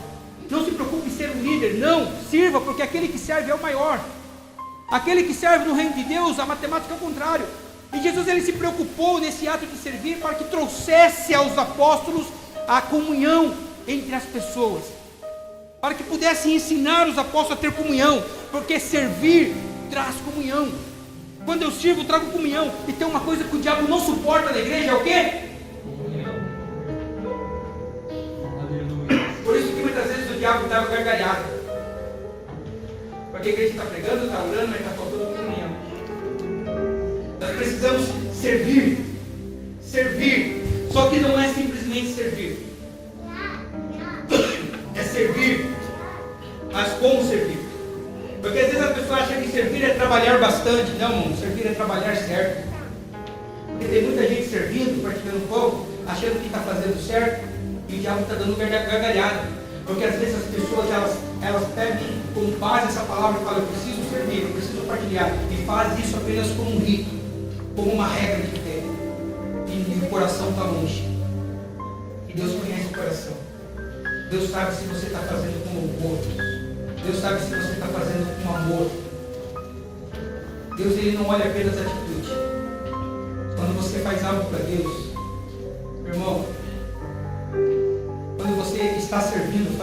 não se preocupe em ser o líder, não, sirva, porque aquele que serve é o maior. Aquele que serve no reino de Deus, a matemática é o contrário. E Jesus ele se preocupou nesse ato de servir para que trouxesse aos apóstolos a comunhão entre as pessoas, para que pudesse ensinar os apóstolos a ter comunhão, porque servir traz comunhão. Quando eu sirvo, eu trago comunhão. E tem uma coisa que o diabo não suporta na igreja, é o quê? Comunhão. Por isso que muitas vezes o diabo dava gargalhada, porque a igreja está pregando, está orando, mas está faltando comunhão. Nós precisamos servir. Servir. Só que não é simplesmente servir. É servir. Mas como servir? Porque às vezes a pessoa acha que servir é trabalhar bastante. Não, irmão, servir é trabalhar certo. Porque tem muita gente servindo, partilhando pão, achando que está fazendo certo, e o diabo está dando gargalhada. Porque às vezes as pessoas elas pegam como base essa palavra e falam: eu preciso servir, eu preciso partilhar, e faz isso apenas como um rito, como uma regra de fé, e o coração está longe. E Deus conhece o coração. Deus sabe se você está fazendo com louvor, Deus sabe se você está fazendo com amor. Deus ele não olha apenas a atitude. Quando você faz algo para Deus, irmão,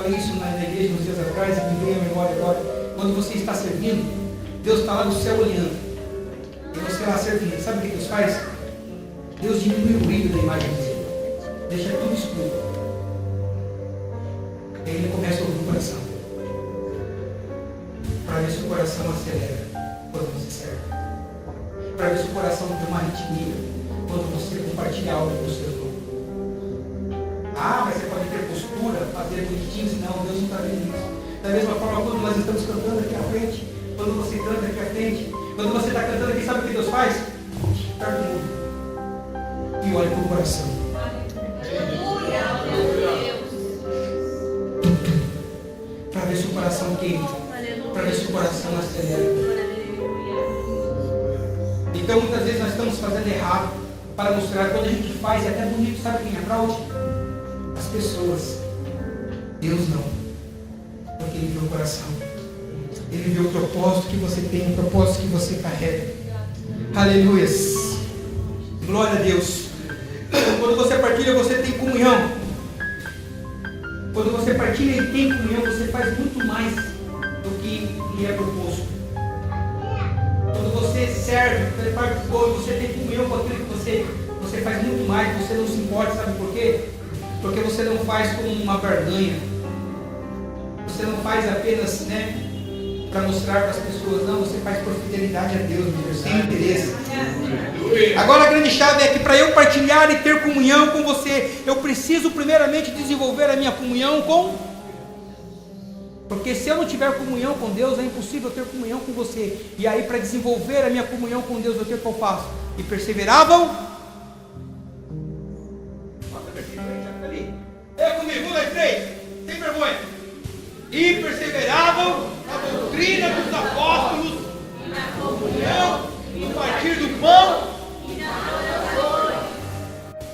falei isso na igreja uns dias atrás, e me veio à memória agora. Quando você está servindo, Deus está lá no céu olhando. E você lá servindo. Sabe o que Deus faz? Deus diminui o brilho da imagem de Deus. Deixa tudo escuro. E aí Ele começa a ouvir o coração. Para ver se o coração acelera quando você serve. Para ver se o coração tem uma arritmia quando você compartilha algo com o seu irmão. Ah, mas você pode ter postura, fazer bonitinho, senão Deus não está vendo isso. Da mesma forma, quando nós estamos cantando aqui à frente, quando você canta aqui à frente, quando você está cantando aqui, sabe o que Deus faz? Está no mundo. E olha para o coração. Para ver se o coração queima. Para ver se o coração acelera. Então muitas vezes nós estamos fazendo errado para mostrar. Quando a gente faz é até bonito, sabe quem aplaude? As pessoas. Deus não. Porque Ele viu o coração. Ele viu o propósito que você tem, o propósito que você carrega. Aleluias. Glória a Deus. Quando você partilha, você tem comunhão. Quando você partilha e tem comunhão, você faz muito mais do que lhe é proposto. Quando você serve, você parte do povo, você tem comunhão com aquilo que você faz muito mais, você não se importa, sabe por quê? Porque você não faz como uma barganha. Você não faz apenas, para mostrar para as pessoas, não, você faz por fidelidade a Deus, meu Deus, sem interesse. Agora a grande chave é que para eu partilhar e ter comunhão com você, eu preciso primeiramente desenvolver a minha comunhão com... Porque se eu não tiver comunhão com Deus, é impossível ter comunhão com você. E aí para desenvolver a minha comunhão com Deus, o que eu faço? E perseveravam... É comigo, 1, 2, 3, sem vergonha. E perseveravam na doutrina dos apóstolos, na comunhão, no partir do pão.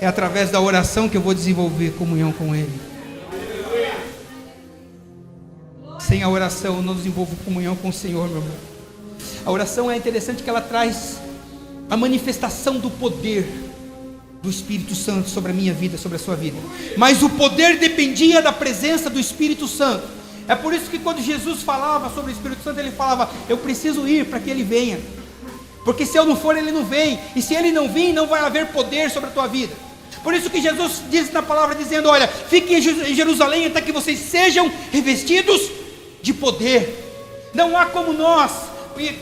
É através da oração que eu vou desenvolver comunhão com Ele. Sem a oração eu não desenvolvo comunhão com o Senhor, meu irmão. A oração é interessante que ela traz a manifestação do poder do Espírito Santo sobre a minha vida, sobre a sua vida. Mas o poder dependia da presença do Espírito Santo. É por isso que quando Jesus falava sobre o Espírito Santo, Ele falava, eu preciso ir para que Ele venha. Porque se eu não for, Ele não vem. E se Ele não vir, não vai haver poder sobre a tua vida. Por isso que Jesus diz na palavra, dizendo, olha, fiquem em Jerusalém até que vocês sejam revestidos de poder. Não há como nós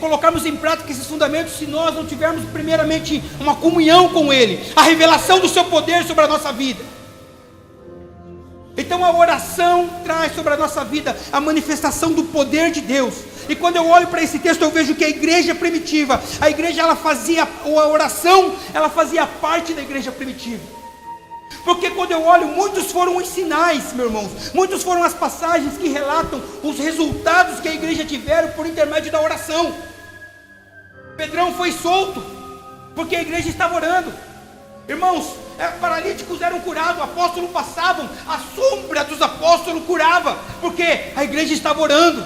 colocarmos em prática esses fundamentos se nós não tivermos primeiramente uma comunhão com Ele, a revelação do seu poder sobre a nossa vida. Então a oração traz sobre a nossa vida a manifestação do poder de Deus. E quando eu olho para esse texto, eu vejo que a igreja primitiva, a igreja ela fazia, ou a oração, ela fazia parte da igreja primitiva. Porque quando eu olho, muitos foram os sinais, meus irmãos, muitos foram as passagens que relatam os resultados que a igreja tiveram por intermédio da oração. Pedrão foi solto, porque a igreja estava orando. Irmãos, paralíticos eram curados, apóstolos passavam, a sombra dos apóstolos curava, porque a igreja estava orando.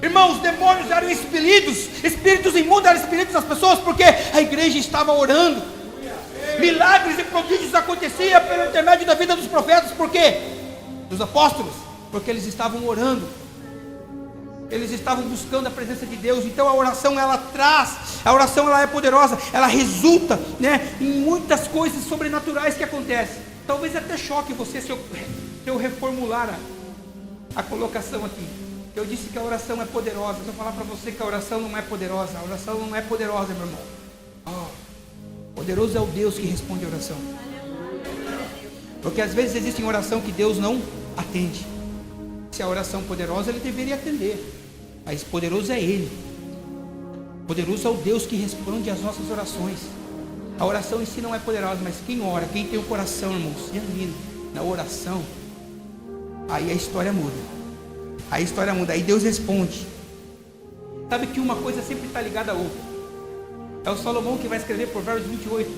Irmãos, demônios eram expelidos, espíritos imundos eram expelidos das pessoas, porque a igreja estava orando. Milagres e prodígios aconteciam pelo intermédio da vida dos profetas, por quê? Dos apóstolos, porque eles estavam orando, eles estavam buscando a presença de Deus. Então a oração ela traz, a oração ela é poderosa, ela resulta, em muitas coisas sobrenaturais que acontecem. Talvez até choque você se eu reformular a colocação aqui. Eu disse que a oração é poderosa. Se eu falar para você que a oração não é poderosa, a oração não é poderosa, meu irmão. Poderoso é o Deus que responde a oração. Porque às vezes existe oração que Deus não atende. Se a oração poderosa, Ele deveria atender. Mas poderoso é Ele. Poderoso é o Deus que responde às nossas orações. A oração em si não é poderosa, mas quem ora, quem tem o coração, irmãos, genuíno na oração, aí a história muda. Aí a história muda, aí Deus responde. Sabe que uma coisa sempre está ligada à outra. É o Salomão que vai escrever Provérbios 28,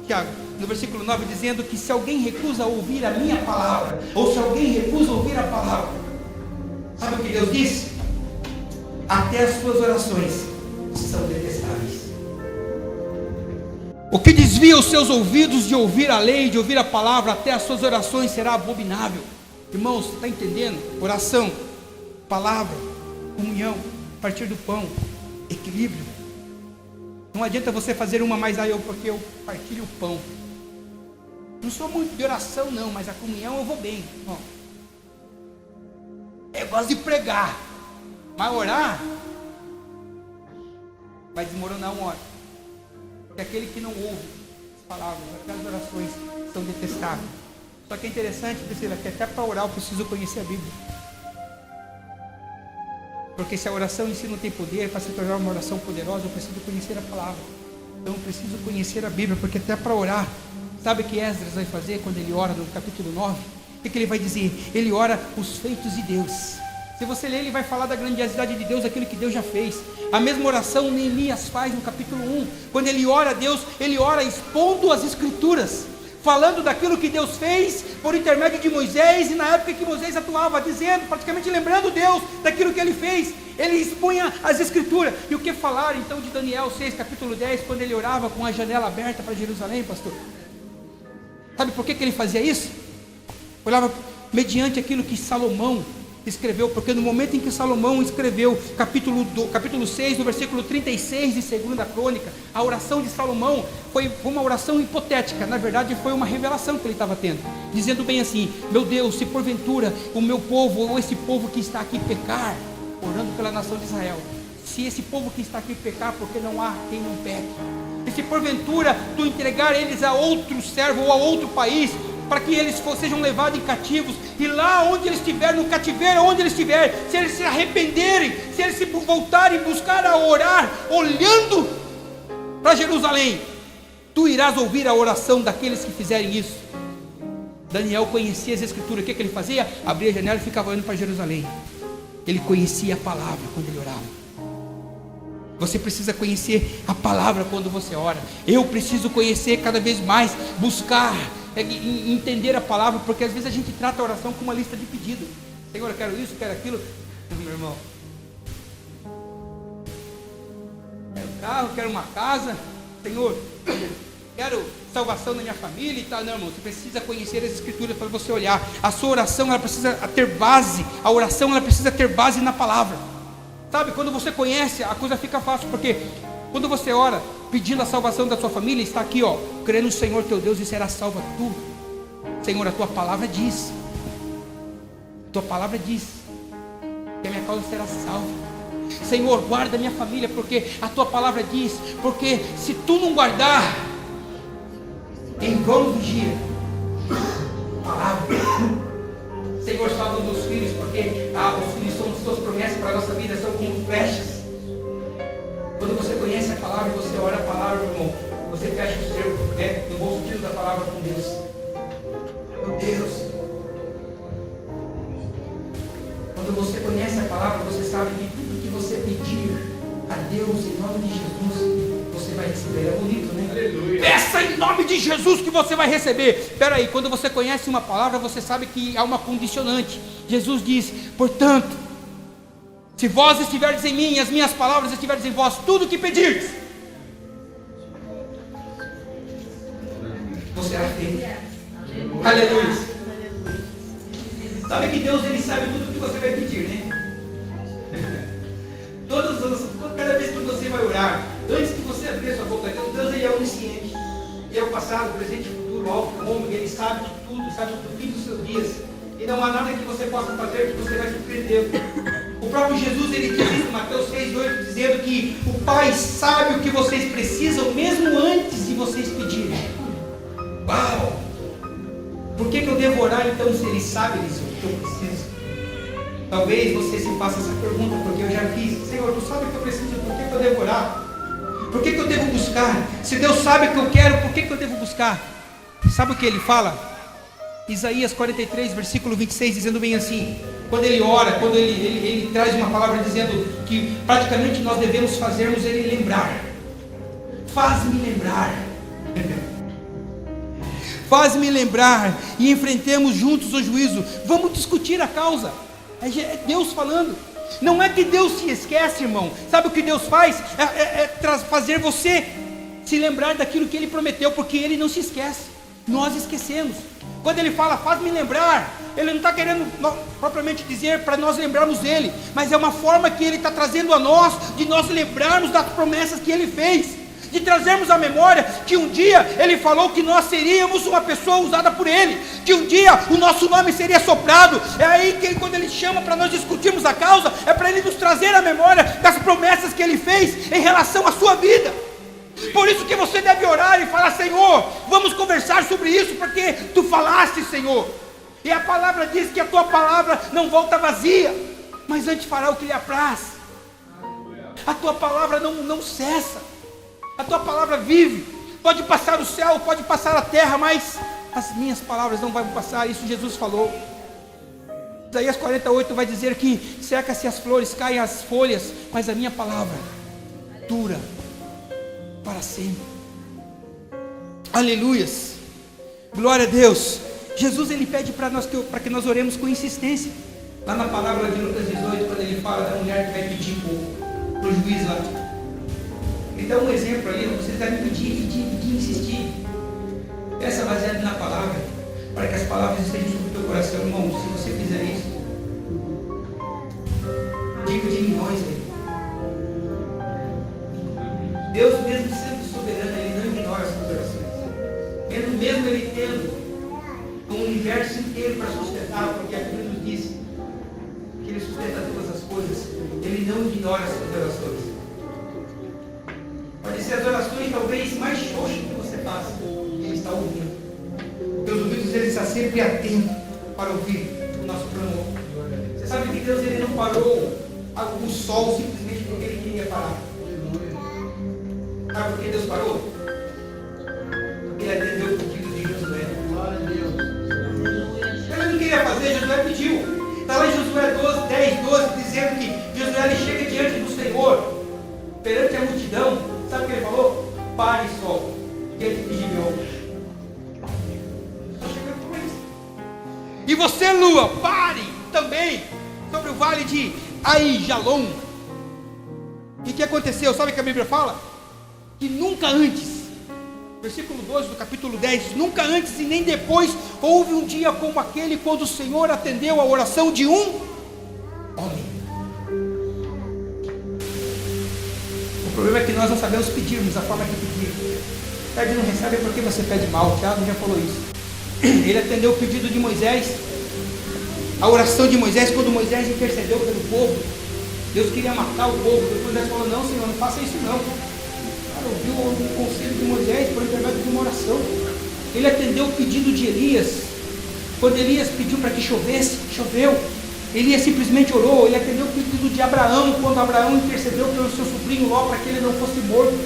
Tiago, no versículo 9, dizendo que se alguém recusa ouvir a minha palavra, ou se alguém recusa ouvir a palavra, sabe o que Deus diz? Até as suas orações são detestáveis. O que desvia os seus ouvidos de ouvir a lei, de ouvir a palavra, até as suas orações será abominável. Irmãos, você está entendendo? Oração, palavra, comunhão, partir do pão, equilíbrio. Não adianta você fazer uma mais porque eu partilho o pão. Não sou muito de oração não, mas a comunhão eu vou bem. Bom, eu gosto de pregar, mas orar vai desmoronar uma hora. Porque aquele que não ouve as palavras, aquelas orações são detestáveis. Só que é interessante, Priscila, que até para orar eu preciso conhecer a Bíblia. Porque se a oração em si não tem poder, para se tornar uma oração poderosa, eu preciso conhecer a palavra. Então eu preciso conhecer a Bíblia, porque até para orar, sabe o que Esdras vai fazer quando ele ora no capítulo 9? O que ele vai dizer? Ele ora os feitos de Deus. Se você ler, ele vai falar da grandiosidade de Deus, daquilo que Deus já fez. A mesma oração Neemias faz no capítulo 1. Quando ele ora a Deus, ele ora expondo as Escrituras, falando daquilo que Deus fez por intermédio de Moisés, e na época que Moisés atuava, dizendo, praticamente lembrando Deus daquilo que ele fez. Ele expunha as Escrituras. E o que falar então de Daniel 6, capítulo 10, quando ele orava com a janela aberta para Jerusalém, pastor? Sabe por que ele fazia isso? Olhava mediante aquilo que Salomão escreveu, porque no momento em que Salomão escreveu capítulo 6, no versículo 36 de 2 Crônica, a oração de Salomão foi uma oração hipotética. Na verdade foi uma revelação que ele estava tendo, dizendo bem assim: meu Deus, se porventura o meu povo, ou esse povo que está aqui pecar, orando pela nação de Israel, se esse povo que está aqui pecar, porque não há quem não peque, e se porventura tu entregar eles a outro servo ou a outro país, para que eles sejam levados em cativos, e lá onde eles estiverem, no cativeiro, onde eles estiverem, se eles se arrependerem, se eles se voltarem, buscar a orar, olhando para Jerusalém, tu irás ouvir a oração daqueles que fizerem isso. Daniel conhecia as Escrituras. O que ele fazia? Abria a janela e ficava olhando para Jerusalém. Ele conhecia a palavra quando ele orava. Você precisa conhecer a palavra quando você ora. Eu preciso conhecer cada vez mais, buscar entender a palavra, porque às vezes a gente trata a oração como uma lista de pedidos. Senhor, eu quero isso, quero aquilo. Meu irmão, quero um carro, quero uma casa. Senhor, quero salvação na minha família e tal. Não, irmão, você precisa conhecer as Escrituras para você olhar. A sua oração, ela precisa ter base. A oração, ela precisa ter base na palavra. Sabe, quando você conhece, a coisa fica fácil, porque quando você ora pedindo a salvação da sua família, está aqui, ó, crê no Senhor teu Deus e serás salva tu. Senhor, a tua palavra diz que a minha causa será salva. Senhor, guarda a minha família, porque a tua palavra diz, porque se tu não guardar, em vão vigia. Palavra. Senhor, salva os meus filhos, porque os filhos são as tuas promessas para a nossa vida, são como flechas. Quando você conhece a palavra e você ora a palavra, meu irmão, você fecha o seu, no bom sentido da palavra, com Deus. Meu Deus. Quando você conhece a palavra, você sabe que tudo que você pedir a Deus em nome de Jesus, você vai receber. É bonito, né? Aleluia. Peça em nome de Jesus que você vai receber. Espera aí, quando você conhece uma palavra, você sabe que há uma condicionante. Jesus diz, portanto, se vós estiverdes em mim e as minhas palavras estiverdes em vós, tudo o que pedirdes, você será feito. Aleluia. Sabe que Deus, ele sabe tudo o que você vai pedir, né? Cada vez que você vai orar, antes que você abrir a sua boca, Deus ele é onisciente. Ele é o passado, o presente, o futuro, o alto, o ômega. Ele sabe de tudo, sabe do fim dos seus dias. E não há nada que você possa fazer que você vai surpreender. O próprio Jesus, ele diz isso em Mateus 6,8, dizendo que o Pai sabe o que vocês precisam, mesmo antes de vocês pedirem. Uau! Por que eu devo orar então, se Ele sabe disso que eu preciso? Talvez você se faça essa pergunta, porque eu já fiz. Senhor, Tu sabe o que eu preciso, por que eu devo orar? Por que eu devo buscar? Se Deus sabe o que eu quero, por que eu devo buscar? Sabe o que Ele fala? Isaías 43, versículo 26, dizendo bem assim, quando ele ora, quando ele traz uma palavra dizendo que praticamente nós devemos fazermos ele lembrar. Faz-me lembrar. Faz-me lembrar e enfrentemos juntos o juízo. Vamos discutir a causa. É Deus falando. Não é que Deus se esquece, irmão. Sabe o que Deus faz? Fazer você se lembrar daquilo que Ele prometeu, porque Ele não se esquece. nós esquecemos. Quando ele fala, faz-me lembrar, ele não está querendo propriamente dizer para nós lembrarmos dele, mas é uma forma que ele está trazendo a nós, de nós lembrarmos das promessas que ele fez, de trazermos à memória que um dia ele falou que nós seríamos uma pessoa usada por ele, que um dia o nosso nome seria soprado. É aí que quando ele chama para nós discutirmos a causa, é para ele nos trazer à memória das promessas que ele fez em relação à sua vida. Por isso que você deve orar e falar: Senhor, vamos conversar sobre isso, porque tu falaste, Senhor, e a palavra diz que a tua palavra não volta vazia, mas antes fará o que lhe apraz. A tua palavra não cessa, a tua palavra vive. Pode passar o céu, pode passar a terra, mas as minhas palavras não vão passar. Isso Jesus falou. Isaías 48 vai dizer que seca-se as flores, caem as folhas, mas a minha palavra dura para sempre. Aleluias, glória a Deus. Jesus ele pede para que nós oremos com insistência. Lá na palavra de Lucas 18, quando ele fala da mulher que vai pedir para o juiz lá, ele dá um exemplo ali: vocês devem pedir, insistir. Peça baseado na palavra, para que as palavras estejam sobre o teu coração. Irmão, se você fizer isso, diga de milhões aí. Deus, mesmo sendo soberano, ele não ignora as suas orações. Mesmo ele tendo o universo inteiro para sustentar, porque a Bíblia nos diz que ele sustenta todas as coisas, ele não ignora as suas orações. Pode ser as orações talvez mais xoxas que você faça, ele está ouvindo. Deus ouvidos, ele está sempre atento para ouvir o nosso clamor. Você sabe que Deus ele não parou o sol simplesmente porque ele queria parar. Sabe por que Deus parou? Porque ele atendeu o pedido de Josué. Ele não queria fazer, Josué pediu. Está lá em Josué 10:12, dizendo que Josué ele chega diante do Senhor, perante a multidão. Sabe o que ele falou? Pare, sol, diante de Gibeon. Só chegando com isso. E você, lua, pare também sobre o vale de Aijalon. E o que aconteceu? Sabe o que a Bíblia fala? Que nunca antes, versículo 12 do capítulo 10, nunca antes e nem depois houve um dia como aquele, quando o Senhor atendeu a oração de um homem. O problema é que nós não sabemos pedirmos a forma que pedir. Pede e não recebe porque você pede mal. Tiago já falou isso. Ele atendeu o pedido de Moisés, a oração de Moisés, quando Moisés intercedeu pelo povo. Deus queria matar o povo. Depois Moisés falou: não, Senhor, não faça isso não. Ouviu o conselho de Moisés por intermédio de uma oração. Ele atendeu o pedido de Elias. Quando Elias pediu para que chovesse, choveu. Elias simplesmente orou. Ele atendeu o pedido de Abraão, quando Abraão intercedeu pelo seu sobrinho Ló para que ele não fosse morto.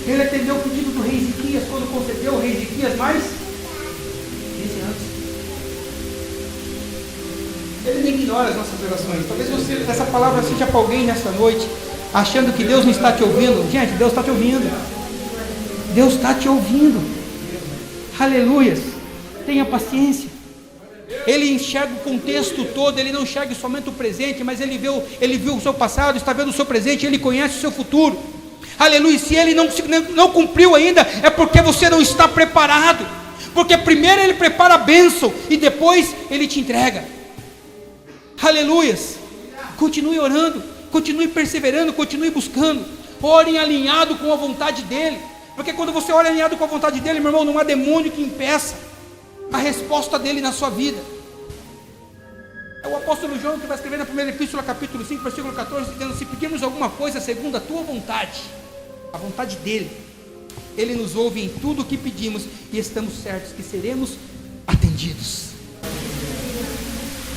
Ele atendeu o pedido do rei Ezequias, quando concedeu o rei Ezequias mais 15 anos. Ele não ignora as nossas orações. Talvez essa palavra seja para alguém nessa noite, achando que Deus não está te ouvindo. Gente, Deus está te ouvindo. Deus está te ouvindo. Aleluias. Tenha paciência. Ele enxerga o contexto todo. Ele não enxerga somente o presente, mas ele viu o seu passado, está vendo o seu presente, ele conhece o seu futuro. Aleluia. Se ele não cumpriu ainda, é porque você não está preparado. Porque primeiro ele prepara a bênção e depois ele te entrega. Aleluias. Continue orando, continue perseverando, continue buscando. Orem alinhado com a vontade dele. Porque quando você ora alinhado com a vontade dele, meu irmão, não há demônio que impeça a resposta dele na sua vida. É o apóstolo João que vai escrever na primeira epístola, capítulo 5, versículo 14, dizendo: se pedirmos alguma coisa segundo a tua vontade, a vontade dele, ele nos ouve em tudo o que pedimos, e estamos certos que seremos atendidos.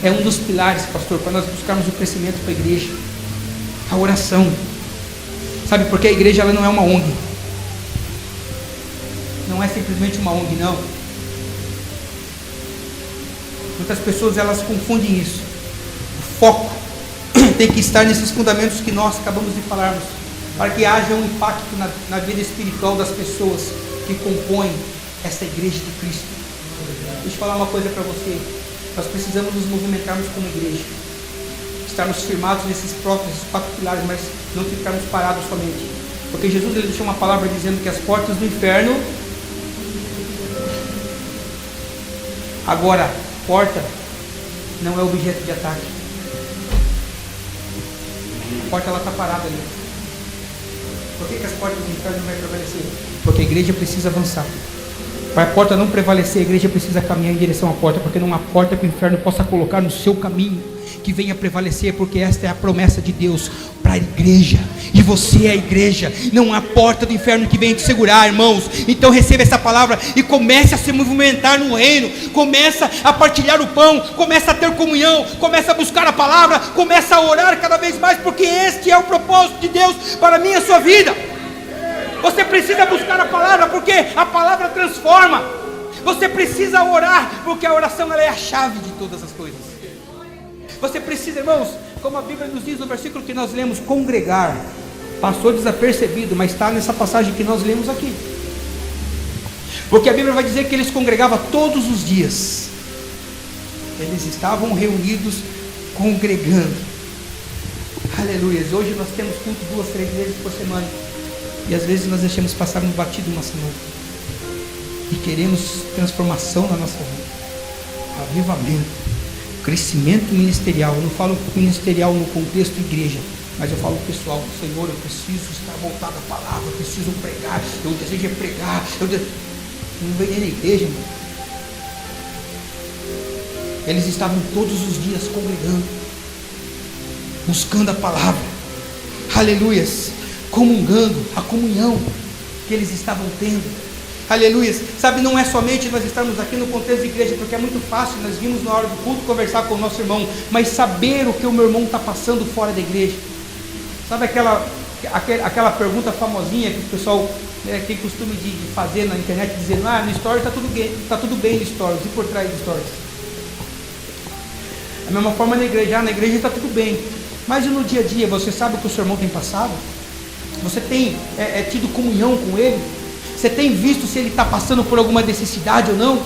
É um dos pilares, pastor, para nós buscarmos o crescimento para a igreja, a oração. Sabe por que a igreja ela não é uma ONG? Não é simplesmente uma ONG, não. Muitas pessoas elas confundem isso. O foco tem que estar nesses fundamentos que nós acabamos de falarmos, para que haja um impacto na vida espiritual das pessoas que compõem essa igreja de Cristo. Deixa eu falar uma coisa para você. Nós precisamos nos movimentarmos como igreja, estarmos firmados nesses próprios 4 pilares, mas não ficarmos parados somente. Porque Jesus ele deixou uma palavra dizendo que as portas do inferno Agora, porta não é objeto de ataque. A porta ela está parada ali. Por que as portas do inferno não vão prevalecer? Porque a igreja precisa avançar. Para a porta não prevalecer, a igreja precisa caminhar em direção à porta, porque não há porta que o inferno possa colocar no seu caminho que venha prevalecer, porque esta é a promessa de Deus para a igreja, e você é a igreja. Não há porta do inferno que venha te segurar, irmãos. Então receba essa palavra e comece a se movimentar no reino, começa a partilhar o pão, começa a ter comunhão, começa a buscar a palavra, começa a orar cada vez mais, porque este é o propósito de Deus para a minha e a sua vida. Você precisa buscar a palavra, porque a palavra transforma. Você precisa orar, porque a oração ela é a chave de todas as coisas. Você precisa, irmãos, como a Bíblia nos diz no versículo que nós lemos, congregar. Passou desapercebido, mas está nessa passagem que nós lemos aqui. Porque a Bíblia vai dizer que eles congregavam todos os dias. Eles estavam reunidos, congregando. Aleluia. Hoje nós temos culto 2, 3 vezes por semana. E às vezes nós deixamos passar no batido uma semana. E queremos transformação na nossa vida. Avivamento. Crescimento ministerial. Eu não falo ministerial no contexto igreja, mas eu falo pessoal. Senhor, eu preciso estar voltado à palavra, eu preciso pregar, eu desejo pregar. Não vem nem na igreja, irmão. Eles estavam todos os dias congregando, buscando a palavra, aleluias, comungando, a comunhão que eles estavam tendo. Aleluia. Sabe, não é somente nós estarmos aqui no contexto de igreja, porque é muito fácil, nós vimos na hora do culto conversar com o nosso irmão, mas saber o que o meu irmão está passando fora da igreja. Sabe aquela pergunta famosinha que o pessoal tem costume de fazer na internet, dizendo, no stories está tudo bem no stories, e por trás do stories? Da mesma forma na igreja está tudo bem, mas e no dia a dia, você sabe o que o seu irmão tem passado? Você tem tido comunhão com ele? Você tem visto se ele está passando por alguma necessidade ou não?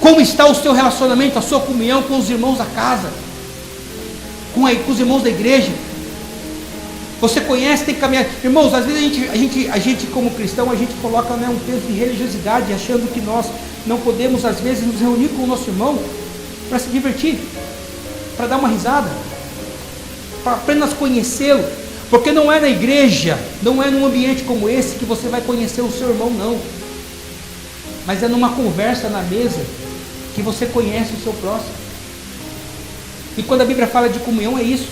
Como está o seu relacionamento, a sua comunhão com os irmãos da casa? Com os irmãos da igreja? Você conhece, tem que caminhar. Irmãos, às vezes a gente como cristão, a gente coloca um peso de religiosidade, achando que nós não podemos às vezes nos reunir com o nosso irmão para se divertir, para dar uma risada, para apenas conhecê-lo. Porque não é na igreja, não é num ambiente como esse que você vai conhecer o seu irmão, não. Mas é numa conversa na mesa que você conhece o seu próximo. E quando a Bíblia fala de comunhão, é isso.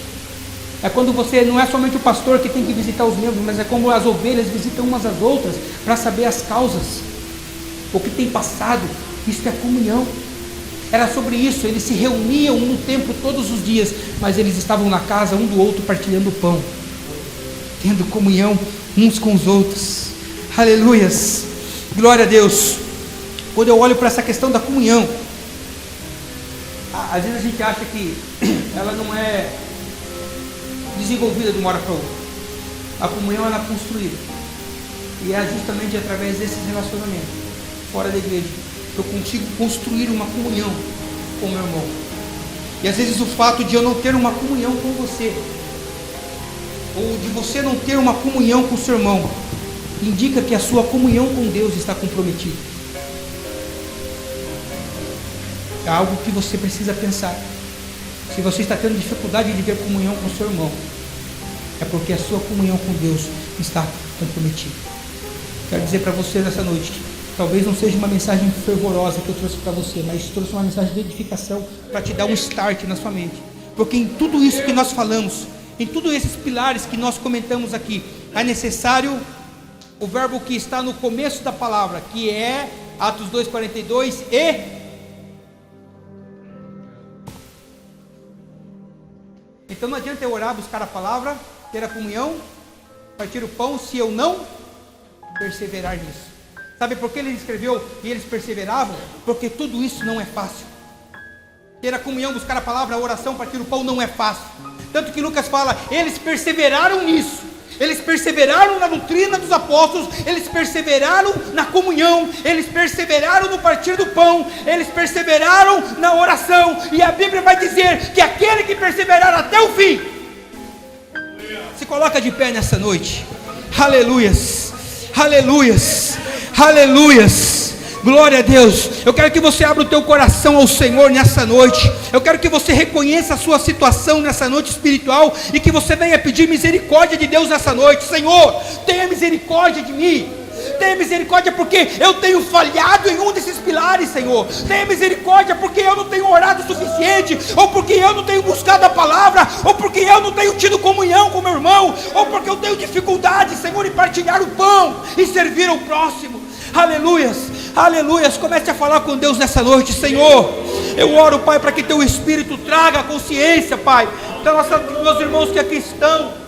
É quando você, não é somente o pastor que tem que visitar os membros, mas é como as ovelhas visitam umas às outras para saber as causas, o que tem passado. Isso é comunhão. Era sobre isso, eles se reuniam no templo todos os dias, mas eles estavam na casa um do outro partilhando o pão, tendo comunhão uns com os outros. Aleluias, glória a Deus. Quando eu olho para essa questão da comunhão, às vezes a gente acha que ela não é desenvolvida de uma hora para outra. A comunhão ela é construída, e é justamente através desses relacionamentos fora da igreja que eu consigo construir uma comunhão com o meu irmão. E às vezes o fato de eu não ter uma comunhão com você, ou de você não ter uma comunhão com o seu irmão, indica que a sua comunhão com Deus está comprometida. É algo que você precisa pensar. Se você está tendo dificuldade de ter comunhão com o seu irmão, é porque a sua comunhão com Deus está comprometida. Quero dizer para você nessa noite, talvez não seja uma mensagem fervorosa que eu trouxe para você, mas trouxe uma mensagem de edificação para te dar um start na sua mente. Porque em tudo isso que nós falamos, em todos esses pilares que nós comentamos aqui, é necessário o verbo que está no começo da palavra, que é Atos 2,42 e... Então não adianta eu orar, buscar a palavra, ter a comunhão, partir o pão, se eu não perseverar nisso. Sabe por que ele escreveu e eles perseveravam? Porque tudo isso não é fácil. Ter a comunhão, buscar a palavra, a oração, partir o pão não é fácil. Tanto que Lucas fala, eles perseveraram nisso. Eles perseveraram na doutrina dos apóstolos, eles perseveraram na comunhão, eles perseveraram no partir do pão, eles perseveraram na oração. E a Bíblia vai dizer que aquele que perseverar até o fim, se coloca de pé nessa noite. Aleluias, aleluias, aleluias. Glória a Deus. Eu quero que você abra o teu coração ao Senhor nessa noite. Eu quero que você reconheça a sua situação nessa noite espiritual e que você venha pedir misericórdia de Deus nessa noite. Senhor, tenha misericórdia de mim. Tenha misericórdia porque eu tenho falhado em um desses pilares, Senhor. Tenha misericórdia porque eu não tenho orado o suficiente, ou porque eu não tenho buscado a palavra, ou porque eu não tenho tido comunhão com meu irmão, ou porque eu tenho dificuldade, Senhor, em partilhar o pão e servir ao próximo. Aleluias, aleluias. Comece a falar com Deus nessa noite. Senhor, eu oro, Pai, para que teu Espírito traga a consciência, Pai, dos meus irmãos que aqui estão.